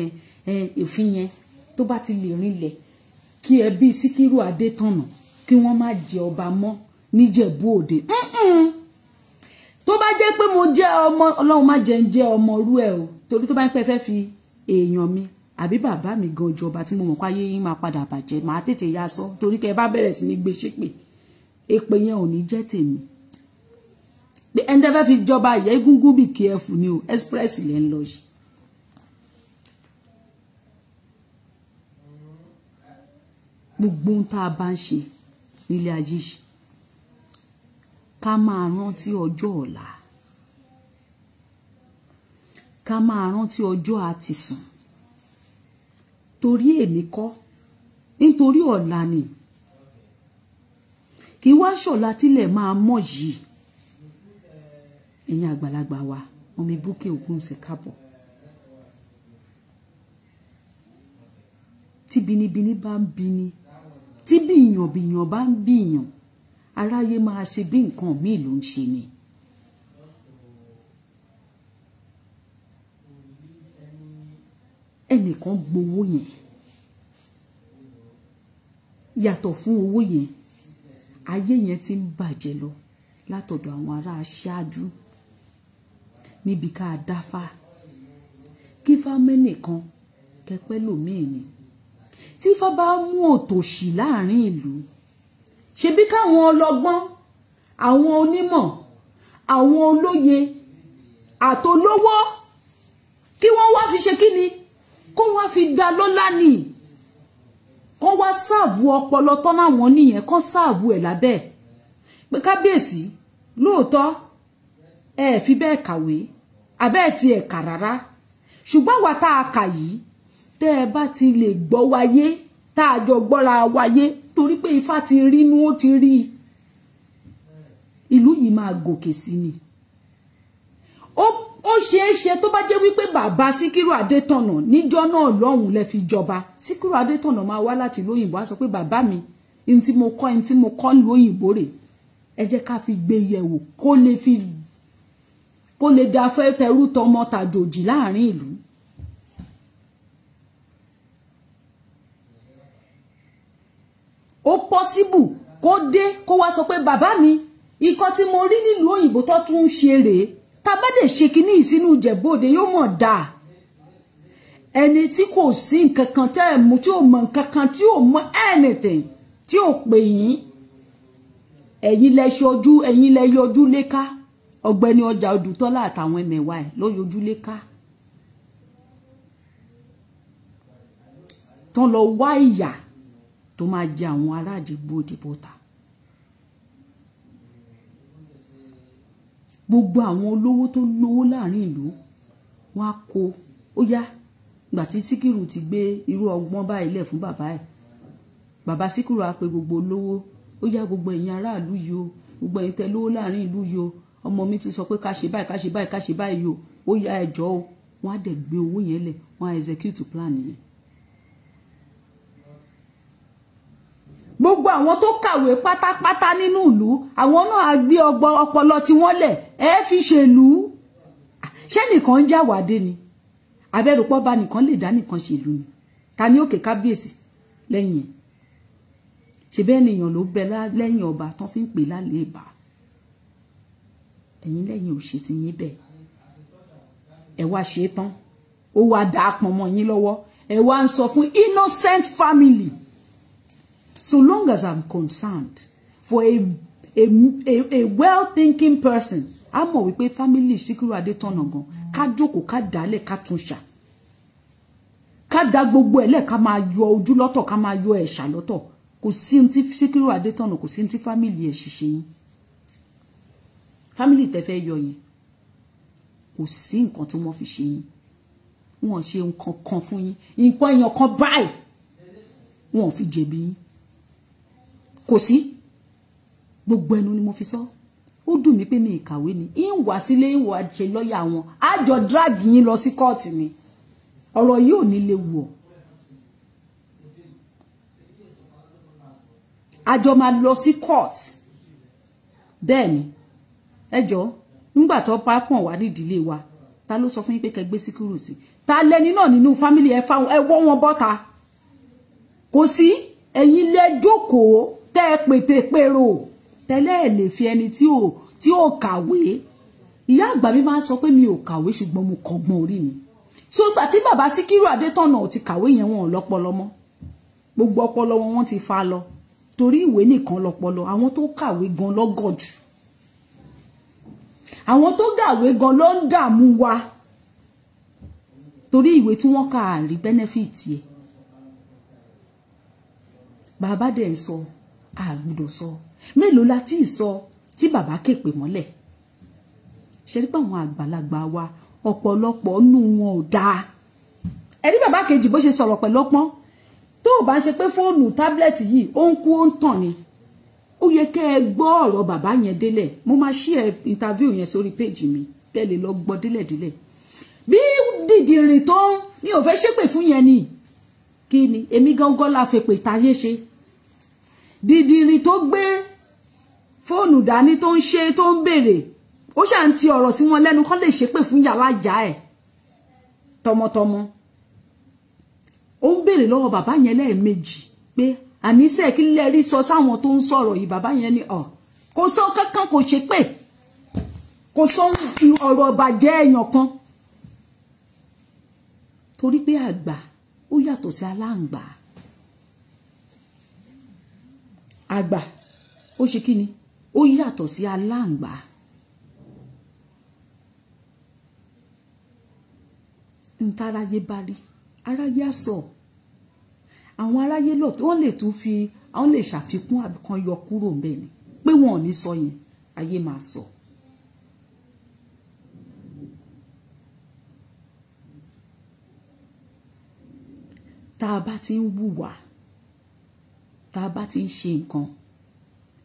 òfin yẹn tó bá ti lè rinlẹ̀ kí ẹbí Síkírù Adétọ̀nà kí wọ́n má jẹ ọba mọ́ níjẹ̀bú Òde. Tó bá jẹ́ pé mo jẹ́ ọmọ, Ọlọ́run má jẹ́ ń jẹ́ ọmọ rú ẹ̀ o, torí tó bá ń pẹ́ fẹ́ fi èèyàn mi àbí bàbá mi gan jọba tí mo mọ̀ pé ayé yín máa padà bàjẹ́, máa tètè yá sọ torí kẹ́ bá bẹ̀rẹ̀ sí ní gbé ṣépè, èpè yẹn ò ní jẹ́ tèmi. Bí ẹni tẹ́ fẹ́ fi jọba ìyá Egúngún bí careful ni o, express lẹ́ ń lọ yìí. Gbogbo ohun tá a bá ń ṣe nílé ayé yìí ká máa rántí ọjọ́ ọ̀la, ká máa rántí ọjọ́ àtisùn, torí èmi kọ́ nítorí ọ̀la ni, kí wá ṣọ̀la tílẹ̀ máa mọ̀ yìí. Ẹ̀yin àgbàlagbà wa, ọmọ Búkẹ́ Ògúnṣe kábọ̀. Tí binibini bá ń bini, tí bíyàn bá ń bíyàn, aráyé máa ṣe bí nǹkan míì ló ń ṣe ni. Ẹnìkan gbowó yẹn, yàtọ̀ fún owó yẹn, ayé yẹn ti ń bàjẹ́ lọ látọ̀dọ̀ àwọn ará aṣáájú níbi ká dáfá kí fámẹ́nìkan kẹpẹ́ lòmíì ni. Tí Ifá bá mú òtòṣì láàrin ìlú, ṣebí káwọn ọlọ́gbọ́n, àwọn onímọ̀, àwọn olóye àtolówó kí wọ́n wá fi ṣe kíni, kó wá fi dá lọ́lá ni, kó wá sáàvù ọpọlọ tán láwọn nìyẹn, kó sáàvù ẹ̀ lábẹ́ pé kábíyèsí lóòótọ́ ẹ fi bẹ́ẹ̀ kàwé abẹ́ ti ẹ̀ kà rárá, ṣùgbọ́n wà tá a kà yìí tẹ́ ẹ bá ti lè gbọ́ wáyé tá a jọ gbọ́ra wáyé, torí pé Ifá ti rí inú ó ti rí, ìlú yìí máa gòkè sí ni. Ó ṣeé ṣe tó bá jẹ́ wípé bàbá Síkírù Adétọ̀nà níjọ́ náà lọ́hùn lẹ fi jọba, Síkírù Adétọ̀nà máa wá láti lóyìnbó á sọ pé bàbá mi ní tí mo kọ́ ní òyìnbó rẹ̀, ẹ jẹ́ ká fi gbé yẹ̀wò kó lè da fẹ́ tẹrú tọmọ tàjòjì láàrin ìlú. Ó pọ́síbù kó dé kó wá sọ pé bàbá mi ikọ́ tí mo rí nílùú òyìnbó tó tún ń ṣe rèé, tá bá dé ṣe kíní ìsínú Ìjẹ̀bú Òde yóò mọ̀ dáa. Ẹni tí kò sí nǹkan kan tẹ́ ẹ̀ mú, tí ò mọ̀ nǹkan kan, tí ò mọ̀ anything, tí ò pè yín, ẹ̀yin lẹ yọjú léka. Ọ̀gbẹ́ni Ọjà Odùtọ́lá àtàwọn ẹmẹ̀wà ẹ̀ ló yọjú léka tán lọ wá ìyà tó máa jẹ àwọn ará Ìjẹ̀bú Òde bọ́ta. Gbogbo àwọn olówó tó lówó láàrin ìlú wọ́n á kó ó yá. Ìgbà tí Síkírù ti gbé irú ọgbọ́n báyìí lẹ̀ fún bàbá ẹ̀, bàbá Síkírù á pe gbogbo olówó, ó yá gbogbo ẹ̀yin aráàlú yìí o, gbogbo ẹ̀yin tẹ́ lówó láàrin ìlú yìí o, ọmọ mi ti sọ pé ká ṣe báyìí ká ṣe báyìí ká ṣe báyìí o, ó yá ẹjọ́ o. Wọ́n á dẹ̀ gbé owó yẹn lẹ̀, wọ́n á execute plan yẹn. Gbogbo àwọn tó kàwé pátápátá nínú ìlú, àwọn náà á gbé ọpọlọ tí wọ́n lẹ̀ fi ṣèlú. Ṣé nìkan ń jáwàdé ni? Abẹ́rùpọ̀ bá nìkan lè dá nìkan ṣèlú ni? Ta ni òkè kábíyèsí lẹ́yìn ẹ̀? Ṣé bẹ́ẹ̀ nìyàn ló bẹ lẹ́yìn ọba tán fi ń pè lálẹ́ ìbá? Ẹ̀yin lẹ́yìn ò ṣe ti yín bẹ́ẹ̀. Ẹ wá ṣe tán, ó wá dá pọn mọ́ yín lọ́wọ́, ẹ wá ń sọ fún innocent family So long as I'm concerned, for a well-thinking person, I'm mọ̀ wípé family Síkírù Adétọ̀nà gan ká jókòó ká dálẹ̀ ká tún ṣà. Ká dá gbogbo ẹ̀lẹ́ ká máa yọ ojú lọ́tọ̀ ká máa yọ ẹ̀ṣà lọ́tọ̀. Kò sí ntí Síkírù Adétọ̀nà kò sí ntí family ẹ̀ ṣiṣẹ́ yín. Family tẹ́ fẹ́ yọ yẹn. Kò sí nǹkan tí wọ́n fi ṣe yín. Wọ́n ṣe nǹkan kan fún yín. Nǹkan èèyàn kan báyìí. Wọ́n fi jẹ̀bi yín. Kò sí. Gbogbo ẹnu ni mo fi sọ. Ó dùn mí pé mi ìkàwé ni. Ìwà sílé ìwà jẹ lọ́yà wọn. Àjọ drag yín lọ sí court ni. Ọ̀rọ̀ yìí ò ní lè wọ̀. Àjọ máa lọ sí court. Bẹ́ẹ̀ ni. Ẹjọ́ nígbà tó pápọ̀n wá ní ìdílé wa. Ta ló sọ fún yín pé kẹ́ gbé Síkírù sí? Ta lẹni náà nínú family ẹ wọ́ wọn bọ́ta. Kò sí. Ẹ̀yin lẹ jókòó tẹ́ pété pérò. Tẹ́lẹ̀ ẹ lè fi ẹni tí ó kàwé. Ìyá àgbà mi máa sọ pé mi ò kàwé ṣùgbọ́n mo kọ́gbọ́n orí mi. So ìgbà tí bàbá Síkírù Adétọ̀nà ò ti kàwé yẹn wọn ò lọ́pọlọ mọ́. Gbogbo ọpọlọ wọn ti fa lọ. Torí ìwé nìkan lọ́pọlọ. Àwọn tó kàwé gan lọ́gọ̀ jù. Àwọn tó kàwé gan ló ń dààmú wa. Torí ìwé tí wọ́n kà rí benefit yẹ. Bàbá dẹ̀ ń sọ, àgbùdọ̀ sọ. Mélòó la tí sọ tí bàbá képe mọ́lẹ̀. Ṣé rí pé àwọn àgbàlagbà wa ọ̀pọ̀lọpọ̀ nú wọn ò dáa. Ẹ rí bàbá kejì bó ṣe sọ̀rọ̀ pẹ̀lú ọpọ́n. Tó bá ṣe pé fóònù tablet yìí ó ń kú ó ń tàn ni. Ó yẹ kẹ́ ẹ gbọ́ ọ̀rọ̀ bàbá yẹn délẹ̀. Mo máa share interview yẹn sórí page mi. Bẹ́ẹ̀ lè lọ gbọ́ délẹ̀. Bí dìdìrìn tó ní ò fẹ́ ṣépè fún yẹn ni. Kí ni èmi gangan la fẹ́ pè táyé ṣe. Dìdìrìn tó gbé fóònù dání tó ń ṣe tó ń béèrè. Ó ṣà ń ti ọ̀rọ̀ sí wọn lẹ́nu kán lè ṣépè fún yàrá ìjà ẹ̀. Tọmọtọmọ. Ó ń béèrè lọ́wọ́ bàbá yẹn lẹ́ẹ̀mejì pé àníṣe kí lẹ rí sọ sáwọn tó ń sọ̀rọ̀ yìí. Bàbá yẹn ní kò sọ kankan kò ṣépè. Kò sọ ọ̀rọ̀ ìbàjẹ́ èèyàn kan. Torí pé àgbà ó yàtọ̀ sí aláǹgbá. Àgbà ó ṣe kí ni? Ó yàtọ̀ sí aláǹgbá. Ntáráyé bá rí, aráyé á sọ. Àwọn aráyé lọ wọ́n lè tún fi àwọn lè ṣàfikún àbí kan yọ kúrò ńbẹ̀ ni. Pé wọn ò ní sọ yẹn, ayé máa sọ. Tá bá ti ń wùwà, tá bá ti ń ṣe nǹkan,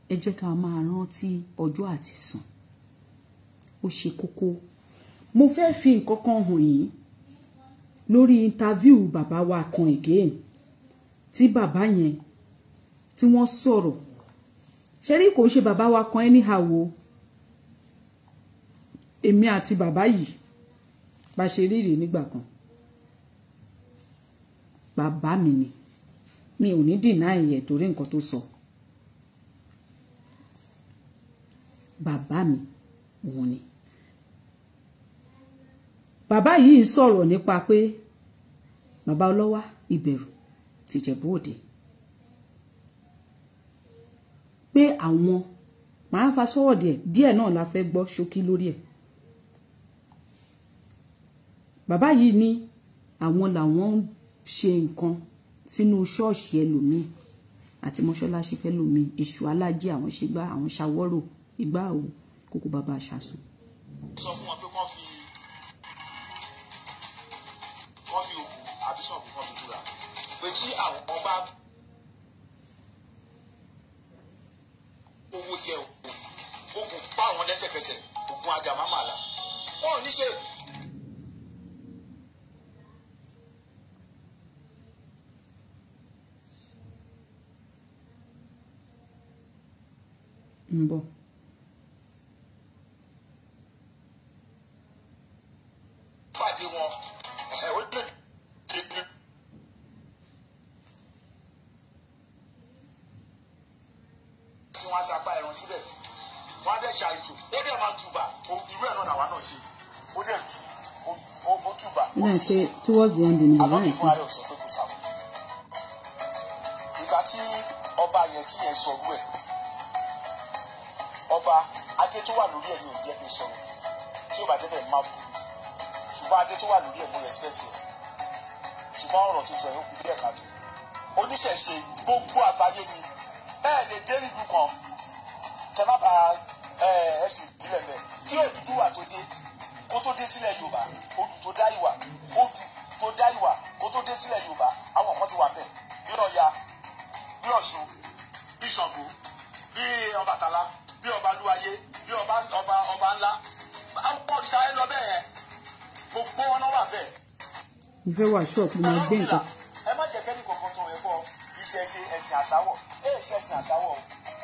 ẹ jẹ́ ká máa rántí ọjọ́ àti sùn. Ó ṣe kókó. Mo fẹ́ fi nǹkan kan hàn yín lórí interview bàbá wa kan again. Tí bàbá yẹn tí wọ́n sọ̀rọ̀. Ṣé rí kò ṣe bàbá wa kan anyhow o. Èmi àti bàbá yìí bá ṣe rírì nígbà kan. Bàbá mi ni. Mi ò ní deny ẹ̀ torí nǹkan tó sọ. Bàbá mi òun ni. Bàbá yìí sọ̀rọ̀ nípa pé bàbá ọlọ́wà ìbẹ̀rù ti Ìjẹ̀bú Òde. Pé àwọn máa fa sọ́wọ́ díẹ̀ náà la fẹ́ gbọ́ ṣókí lórí ẹ̀. Bàbá yìí ní àwọn làwọn ń ṣe nǹkan sínú ṣọ́ọ̀ṣì ẹlòmíì àti mọ́ṣáláṣí fẹ́lòmíì. Èṣù alájẹ àwọn ṣe gbá àwọn ṣàwọ́rò ìgbà òwò kókó bàbá àṣàsùn. Sọ fún wọn pé wọ́n fi òkú àbísọ̀bù kan fi búra pé tí àwọn bá owó jẹ ogun pa àwọn lẹ́sẹ̀kẹsẹ̀ ogun ajàmámàlà wọn ò ní ṣe. ń bọ̀. Pàdé wọn ó lè dé. Tí wọ́n á sapá ẹran síbẹ̀, wọ́n á dẹ̀ ṣàìtò, ó dẹ̀ máa túbà, irú ẹ̀ náà làwa náà ṣe, ó dẹ̀ ó túbà. Towards the end in the Àlọ́ mi fún ayọ̀ sọ pé kò sáfù. Ìgbà tí ọba ọba yẹn tí ẹ sọ rú ẹ ọba adé tó wà lórí ẹ ní òjẹ́ kí n sọ òdì sí tí ó bá débẹ̀ máa bù mí ṣùgbọ́n adé tó wà lórí ẹ mo respect ẹ ṣùgbọ́n ọ̀rọ̀ tó sọ yóò kú díẹ̀ káàtó oníṣẹ̀ṣe gbogbo àgbáyé ni ẹ lè dé ìlú kan kẹ má bàa ẹ̀sìn ìbílẹ̀ bẹ́ẹ̀ kí Odùduwà tó dé kó tó dé sílẹ̀ Yorùbá odù tó dá ìwà kó tó dé sílẹ̀ Yorùbá àwọn kan ti wà bẹ́ẹ̀ bí Ọya bí Ọ̀ṣun bí Ṣàngó bí Ọbàtálá bí Ọbalúwayé bí ọba ńlá àwọn òrìṣà ẹ lọ bẹ́ẹ̀ yẹn gbogbo wọn náà wà bẹ́ẹ̀. ìfẹ́ wà ṣọ́ọ̀pù máa gbé nǹkan. ẹ má jẹ́ kẹ́ni kankan tó rẹ̀ bọ́ ìṣẹ̀ṣe ẹ̀sìn àsáwọ̀ ṣe ẹ̀sìn àsáwọ̀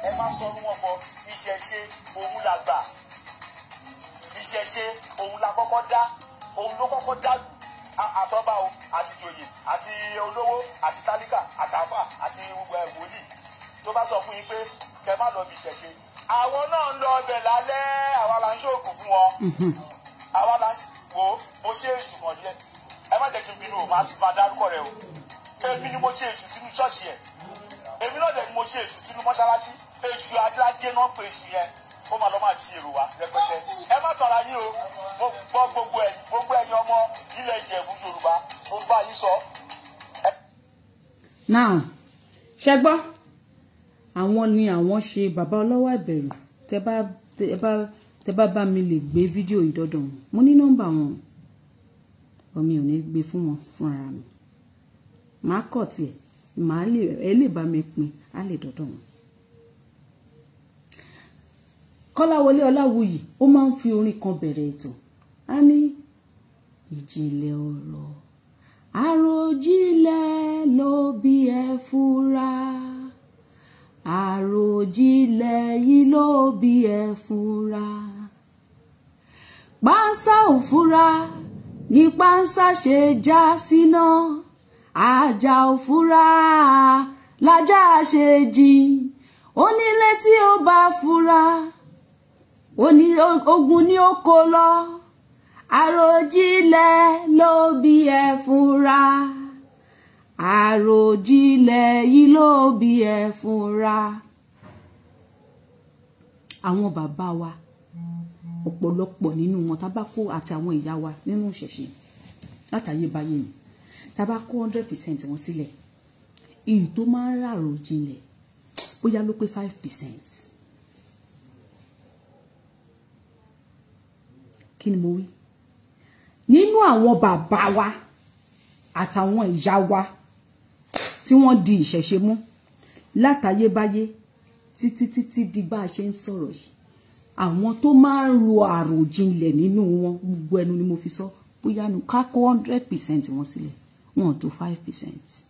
ẹ má sọ ní wọn bọ ìṣẹ̀ṣe òun la gbà ìṣẹ̀ṣe òun la kọ́kọ́ dá òun ló kọ́kọ́ dá àtọ́ba o àti ìjòyè àti olówó àti tálíkà àtàfà àti wòlíì tó bá sọ fún yín pé kẹ má lọ bí ìṣẹ̀ṣe àwọn náà ń lọ ọbẹ̀ lálẹ́ àwa là ń ṣoògùn fún wọn àwa là ń wò ó mo ṣe èṣù mọ̀ díẹ̀ ẹ má jẹ́ kí n bínú o máa dárúkọ rẹ o èmi ni mo ṣe èṣù sínú ṣọ́ọ̀ṣì ẹ̀ èmi náà dẹ̀ ni mo ṣe èṣù sínú mọ́ṣáláṣí èṣù adílájẹ́ náà pé èṣù yẹn ó máa lọ máa ti èrò wa rẹpẹtẹ ẹ má tọ̀ra yín o mo gbọ́ gbogbo ẹ̀yin ọmọ ilẹ̀ Ìjẹ̀bú Yorùbá mo bá yín sọ. náà ṣe gbọ́ àwọn ni àwọn ṣe bàbá ọlọ́wọ́ ìbẹ̀rù tẹ bá mi lè gbé fídíò ìdọ́dọ̀ wọn mo ní nọ́mbà wọn omi ò ní gbé fún wọn fún ara mi màá kọ̀ tiẹ̀ ẹ lè bá mi pín á lè dọ́dọ̀ wọn. Kọ́láwọlé Ọláwuyì ó máa ń fi orin kan bẹ̀rẹ̀ ètò á ní ìjìnlẹ̀ ọ̀rọ̀ àròjinlẹ̀ ló bí ẹ fura àròjinlẹ̀ yìí ló bí ẹ fura pánsá ò fura ní pánsá ṣe já síná àjà ò fura lájà ṣe jìn onílé tí ó bá fura ogun ni ó kó lọ àròjinlẹ̀ ló bí ẹ fura àròjinlẹ̀ yìí ló bí ẹ fura. àwọn bàbá wa ọ̀pọ̀lọpọ̀ nínú wọn tabako àti àwọn ìyá wa nínú ìṣẹ̀ṣe látàyébáyé ni tabako 100% wọn sílẹ̀ èyí tó máa ń ràròjinlẹ̀ bóyá ló pé 5%. kí ni mo wí nínú àwọn bàbá wa àtàwọn ìyá wa tí wọ́n di ìṣẹ̀ṣe mú látayébáyé títí di bá a ṣe ń sọ̀rọ̀ yìí àwọn tó máa ń ro àròjinlẹ̀ nínú wọn gbogbo ẹnu ni mo fi sọ bóyá nu ká kó 100% wọn sílẹ̀ wọn tó 5%.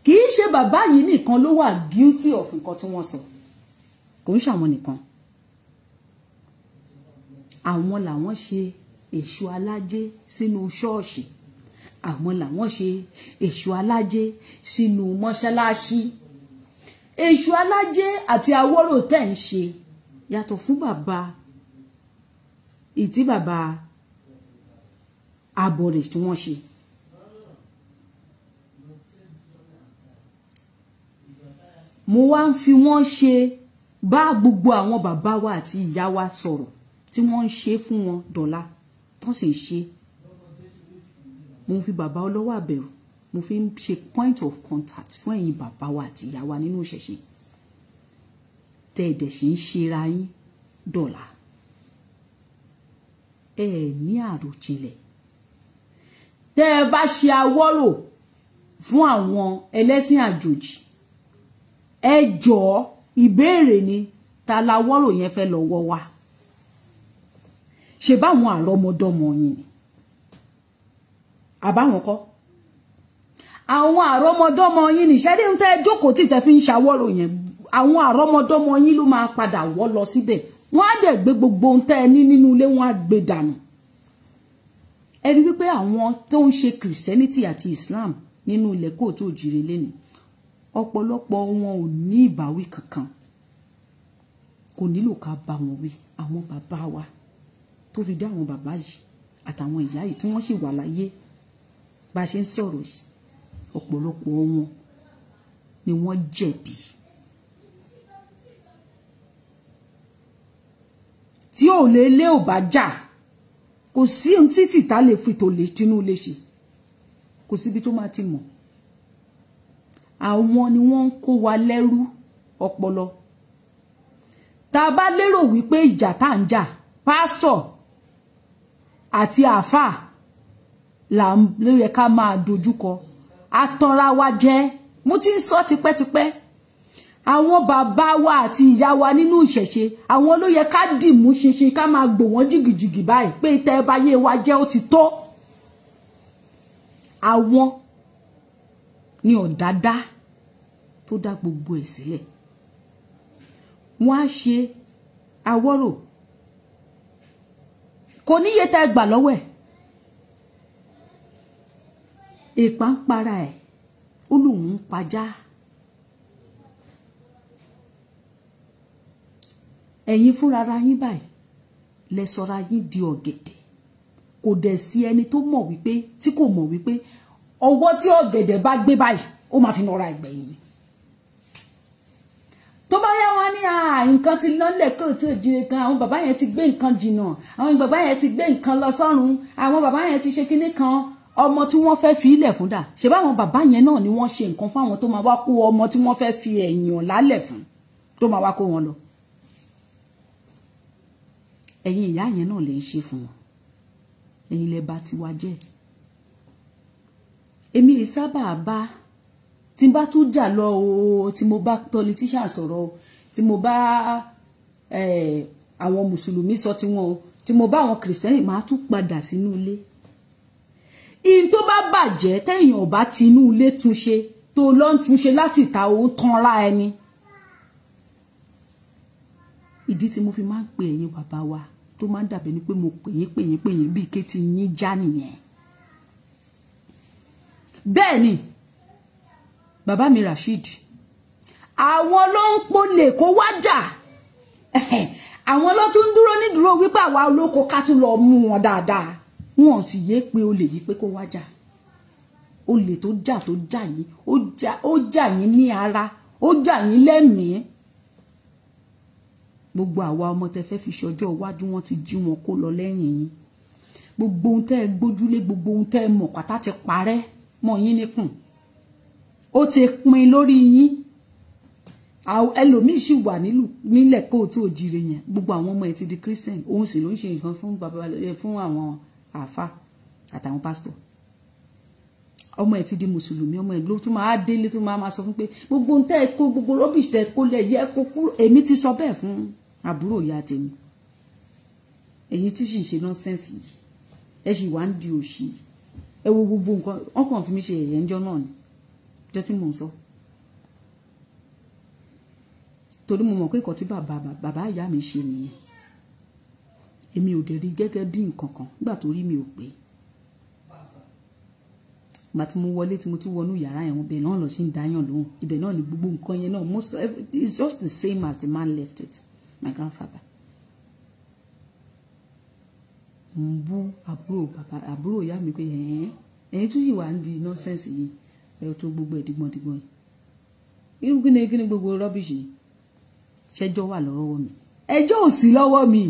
kì í ṣe bàbá yìí nìkan ló wà guilty of nǹkan tí wọ́n sọ kò ń ṣàwọn nìkan àwọn làwọn ṣe èṣù alájé sínú ṣọ́ọ̀ṣì àwọn làwọn ṣe èṣù alájé sínú mọ́ṣáláṣí èṣù alájé àti awọ́rò tẹ̀ ń ṣe yàtọ̀ fún bàbá ìtí bàbá abọ̀rẹ̀ tí wọ́n ṣe. mo wá ń fi wọ́n ṣe bá gbogbo àwọn bàbá wa àti ìyá wa sọ̀rọ̀ tí wọ́n ń ṣe fún wọn dọ̀la tán sì ń ṣe. mo fi bàbá ọlọ́wọ́ àbẹ̀rù mo fi ń ṣe point of contact fún ẹ̀yin bàbá wa àti ìyá wa nínú ìṣẹ̀ṣe tẹ́ ẹ̀dẹ̀ sì ń ṣera yín dọ̀la ẹ ní àròjinlẹ̀ tẹ́ ẹ bá ṣe awọ́rò fún àwọn ẹlẹ́sìn àjòjì ẹ jọ̀ọ́ ìbéèrè ni ta la wọ́rò yẹn fẹ́ lọ́wọ́ wa ṣe báwọn àrọ́mọdọ́mọ yín ni àbáwọn kọ́ àwọn àrọ́mọdọ́mọ yín ni ṣẹ́rí ń tẹ́ jókòó tí tẹ́ fi ń ṣàwọ́rò yẹn àwọn àrọ́mọdọ́mọ yín ló máa padà wọ́ lọ síbẹ̀ wọ́n á dẹ̀ gbé gbogbo ohun tẹ́ ẹ ní nínú ilé wọn á gbé dànù ẹ rí wípé àwọn tó ń ṣe Christianity àti Islam nínú ilẹ̀ kóòtù òjìrè lẹ́nu ọ̀pọ̀lọpọ̀ wọn ò ní ìbáwí kankan kò nílò ká bá wọn wí àwọn bàbá wa tó fi dé àwọn bàbá yìí àtàwọn ìyá yìí tí wọ́n sì wà láyé bá ṣe ń sọ̀rọ̀ yìí ọ̀pọ̀lọpọ̀ wọn ni wọ́n jẹ̀bi. Tí ò lè lé ò bá jà, kò sí ohun tí tìta lè fi tó lè tinú lè ṣe, kò síbi tó máa ti mọ̀. Àwọn ni wọ́n ń kó wa lẹ́rú ọpọlọ. Tá bá lérò wípé ìjà tá ń jà pásítọ̀ àti àfáà là ló yẹ ká máa dojúkọ, atanra wa jẹ. Mo ti ń sọ tipẹ́tipẹ́, àwọn bàbá wa àti ìyá wa nínú ìṣẹ̀ṣe, àwọn ló yẹ ká dìmú ṣinṣin, ká máa gbò wọ́n jìgìjìgì báyìí pé tẹ́ bá yé wa jẹ́ ó ti tó. Àwọn ni ọ̀dádá tó dá gbogbo ẹ̀ sílẹ̀. Wọ́n á ṣe awọ́rò, kò níye tẹ́ gbà lọ́wọ́ ẹ̀. Èpà ń para ẹ̀, ó lóun ń pajá. Ẹ̀yin fúnrara yín báyìí lẹ sọra yín di ọ̀gẹ̀dẹ̀. Kò dẹ̀ sí ẹni tó mọ̀ wípé, tí kò mọ̀ wípé ọwọ́ tí ọ̀gẹ̀dẹ̀ bá gbé báyìí ó máa fi nọra ìgbẹ̀yìn. Tó bá yá wá ní nǹkan ti lọ́lẹ̀ kó tó jire kan, àwọn bàbá yẹn ti gbé nǹkan jìnnà, àwọn bàbá yẹn ti gbé nǹkan lọ sọ́run, àwọn bàbá yẹn ti ṣe kinní kan. Ọmọ tí wọ́n fẹ́ fi ilẹ̀ fún dà, ṣe bá àwọn bàbá yẹn náà ni wọ́n ṣe nǹkan fáwọn tó máa wá kó ọmọ tí wọ́n fẹ́ fi ẹ̀yàn lálẹ̀ fún tó máa wá kó wọn lọ. Ẹ̀yin ìyá yẹn náà lè ṣe fún wọn, ẹ̀yin lẹ bá tiwa jẹ́. Èmi ì sábà bá, tí n bá tún jà lọ o, tí mo bá politician sọ̀rọ̀ o, tí mo bá àwọn mùsùlùmí sọ tí wọn o, tí mo bá àwọn kìrìsìtẹ́nì máa tún padà sínú ilé. In tó bá bàjẹ́ téèyàn bá tinú ilé túnṣe, tó lọ ń túnṣe láti ta ó tanra ẹni. Ìdí tí mo fi máa ń pè ẹ̀yin bàbá wa tó máa ń dàbẹ̀ ni pé mo pè yín bí ké tí yín já nìyẹn. Bẹ́ẹ̀ ni bàbá mi Rashid, àwọn ló ń polè kó wá jà. Àwọn ló tún dúró ní dúró wípé àwa olóko ká tún lọ mú wọn dáadáa. Wọ́n sì yé pé olè yìí pé kó wá jà. Olè tó jà yín, ó jà yín ní ara, ó jà yín lẹ́mìí. Gbogbo àwa ọmọ tẹ́ fẹ́ fi ṣọjọ́ iwájú wọn ti jí wọn kó lọ lẹ́yìn yín. Gbogbo ohun tẹ́ gbójúlé, gbogbo ohun tẹ́ mọ̀ pátá ti parẹ́ mọ́ yín níkùn. Ó ti pin lórí yín. Ẹlòmíì sì wà nílẹ̀ kó tó jíire yẹn. Gbogbo àwọn ọmọ ẹ̀ ti di Christian, òun sì ló ń ṣe nǹkan fún bàbá fún àwọn àfà àtàwọn pastor. Ọmọ ẹ̀ ti di mùsùlùmí, ọmọ ẹ̀ ló tún máa délé tó máa sọ fún pé gbogbo ohun tẹ́ kó, gbogbo rubbish tẹ́ kó lẹ̀ yẹ kó kúrò. Èmi ti sọ bẹ́ẹ̀ fún àbúrò ìyá tèmi. Èyí tí sì ń ṣe nonsense yìí, ẹ sì wá ń di òṣì. Ẹ wo gbogbo nǹkan, wọ́n kàn fi mí ṣe ẹ̀yẹ ńjọ́ náà ni, jọ́ tí mò ń sọ. Torí mo mọ̀ pé nǹkan tí bàbá ìyá mi ṣe nìyẹn. Èmi ò dẹ̀ rí gẹ́gẹ́ bí nǹkan kan nígbà tó rí mi ò pé. Ìgbà tí mo wọlé, tí mo tún wọnú yàrá yẹn, ibẹ̀ náà lọ sí ń dáyàn lóhùn. Ibẹ̀ náà ni gbogbo nǹkan yẹn náà, it's just the same as the man left it, my grandfather. Mo bú àbúrò ìyá mi pé ẹ̀yin tún yìí wà ń di nonsense yìí, ẹ̀ tó gbogbo ẹ̀ dìgbọ̀ndìgbọ̀n yìí. Irú kí ni gbogbo rubbish yìí? Ṣẹjọ́ wà lọ́wọ́ mi, ẹjọ́ ò sí lọ́wọ́ mi.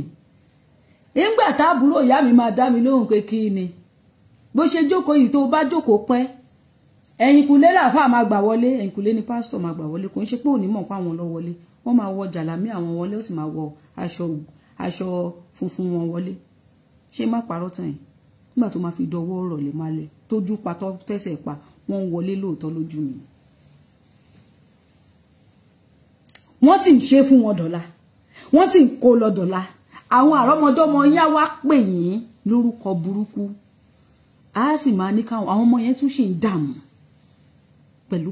Nígbà táàbúrò ìyá mi máa dá mi lóhùn pé kí ni bó ṣe jókòó yìí, tó bá jókòó pẹ́, ẹ̀yìnkùlé làfáà máa gbà wọlé, ẹ̀yìnkùlé ni pásítọ̀ máa gbà wọlé. Kò ń ṣe pé òní mọ̀ pé àwọn lọ wọlé, wọ́n máa wọ jàlámí àwọn wọlé, ó sì máa wọ aṣọ funfun wọn wọlé. Ṣé má parọ́ tàn yín? Nígbà tó máa fi dọwọ́ ọ̀rọ̀ lè máa lẹ̀, tójú pa tó tẹ̀sẹ̀ pa, wọ́n ń wọlé lóòótọ́ lójú mi. Wọ́n sì ń ṣe fún wọn dọ̀la, wọ́n sì ń kó lọ dọ̀la. Àwọn àrọ́mọdọ́mọ yá wá pè yín lórúkọ burúkú. A sì máa ní káwọn àwọn ọmọ yẹn tún ṣì ń dààmú pẹ̀lú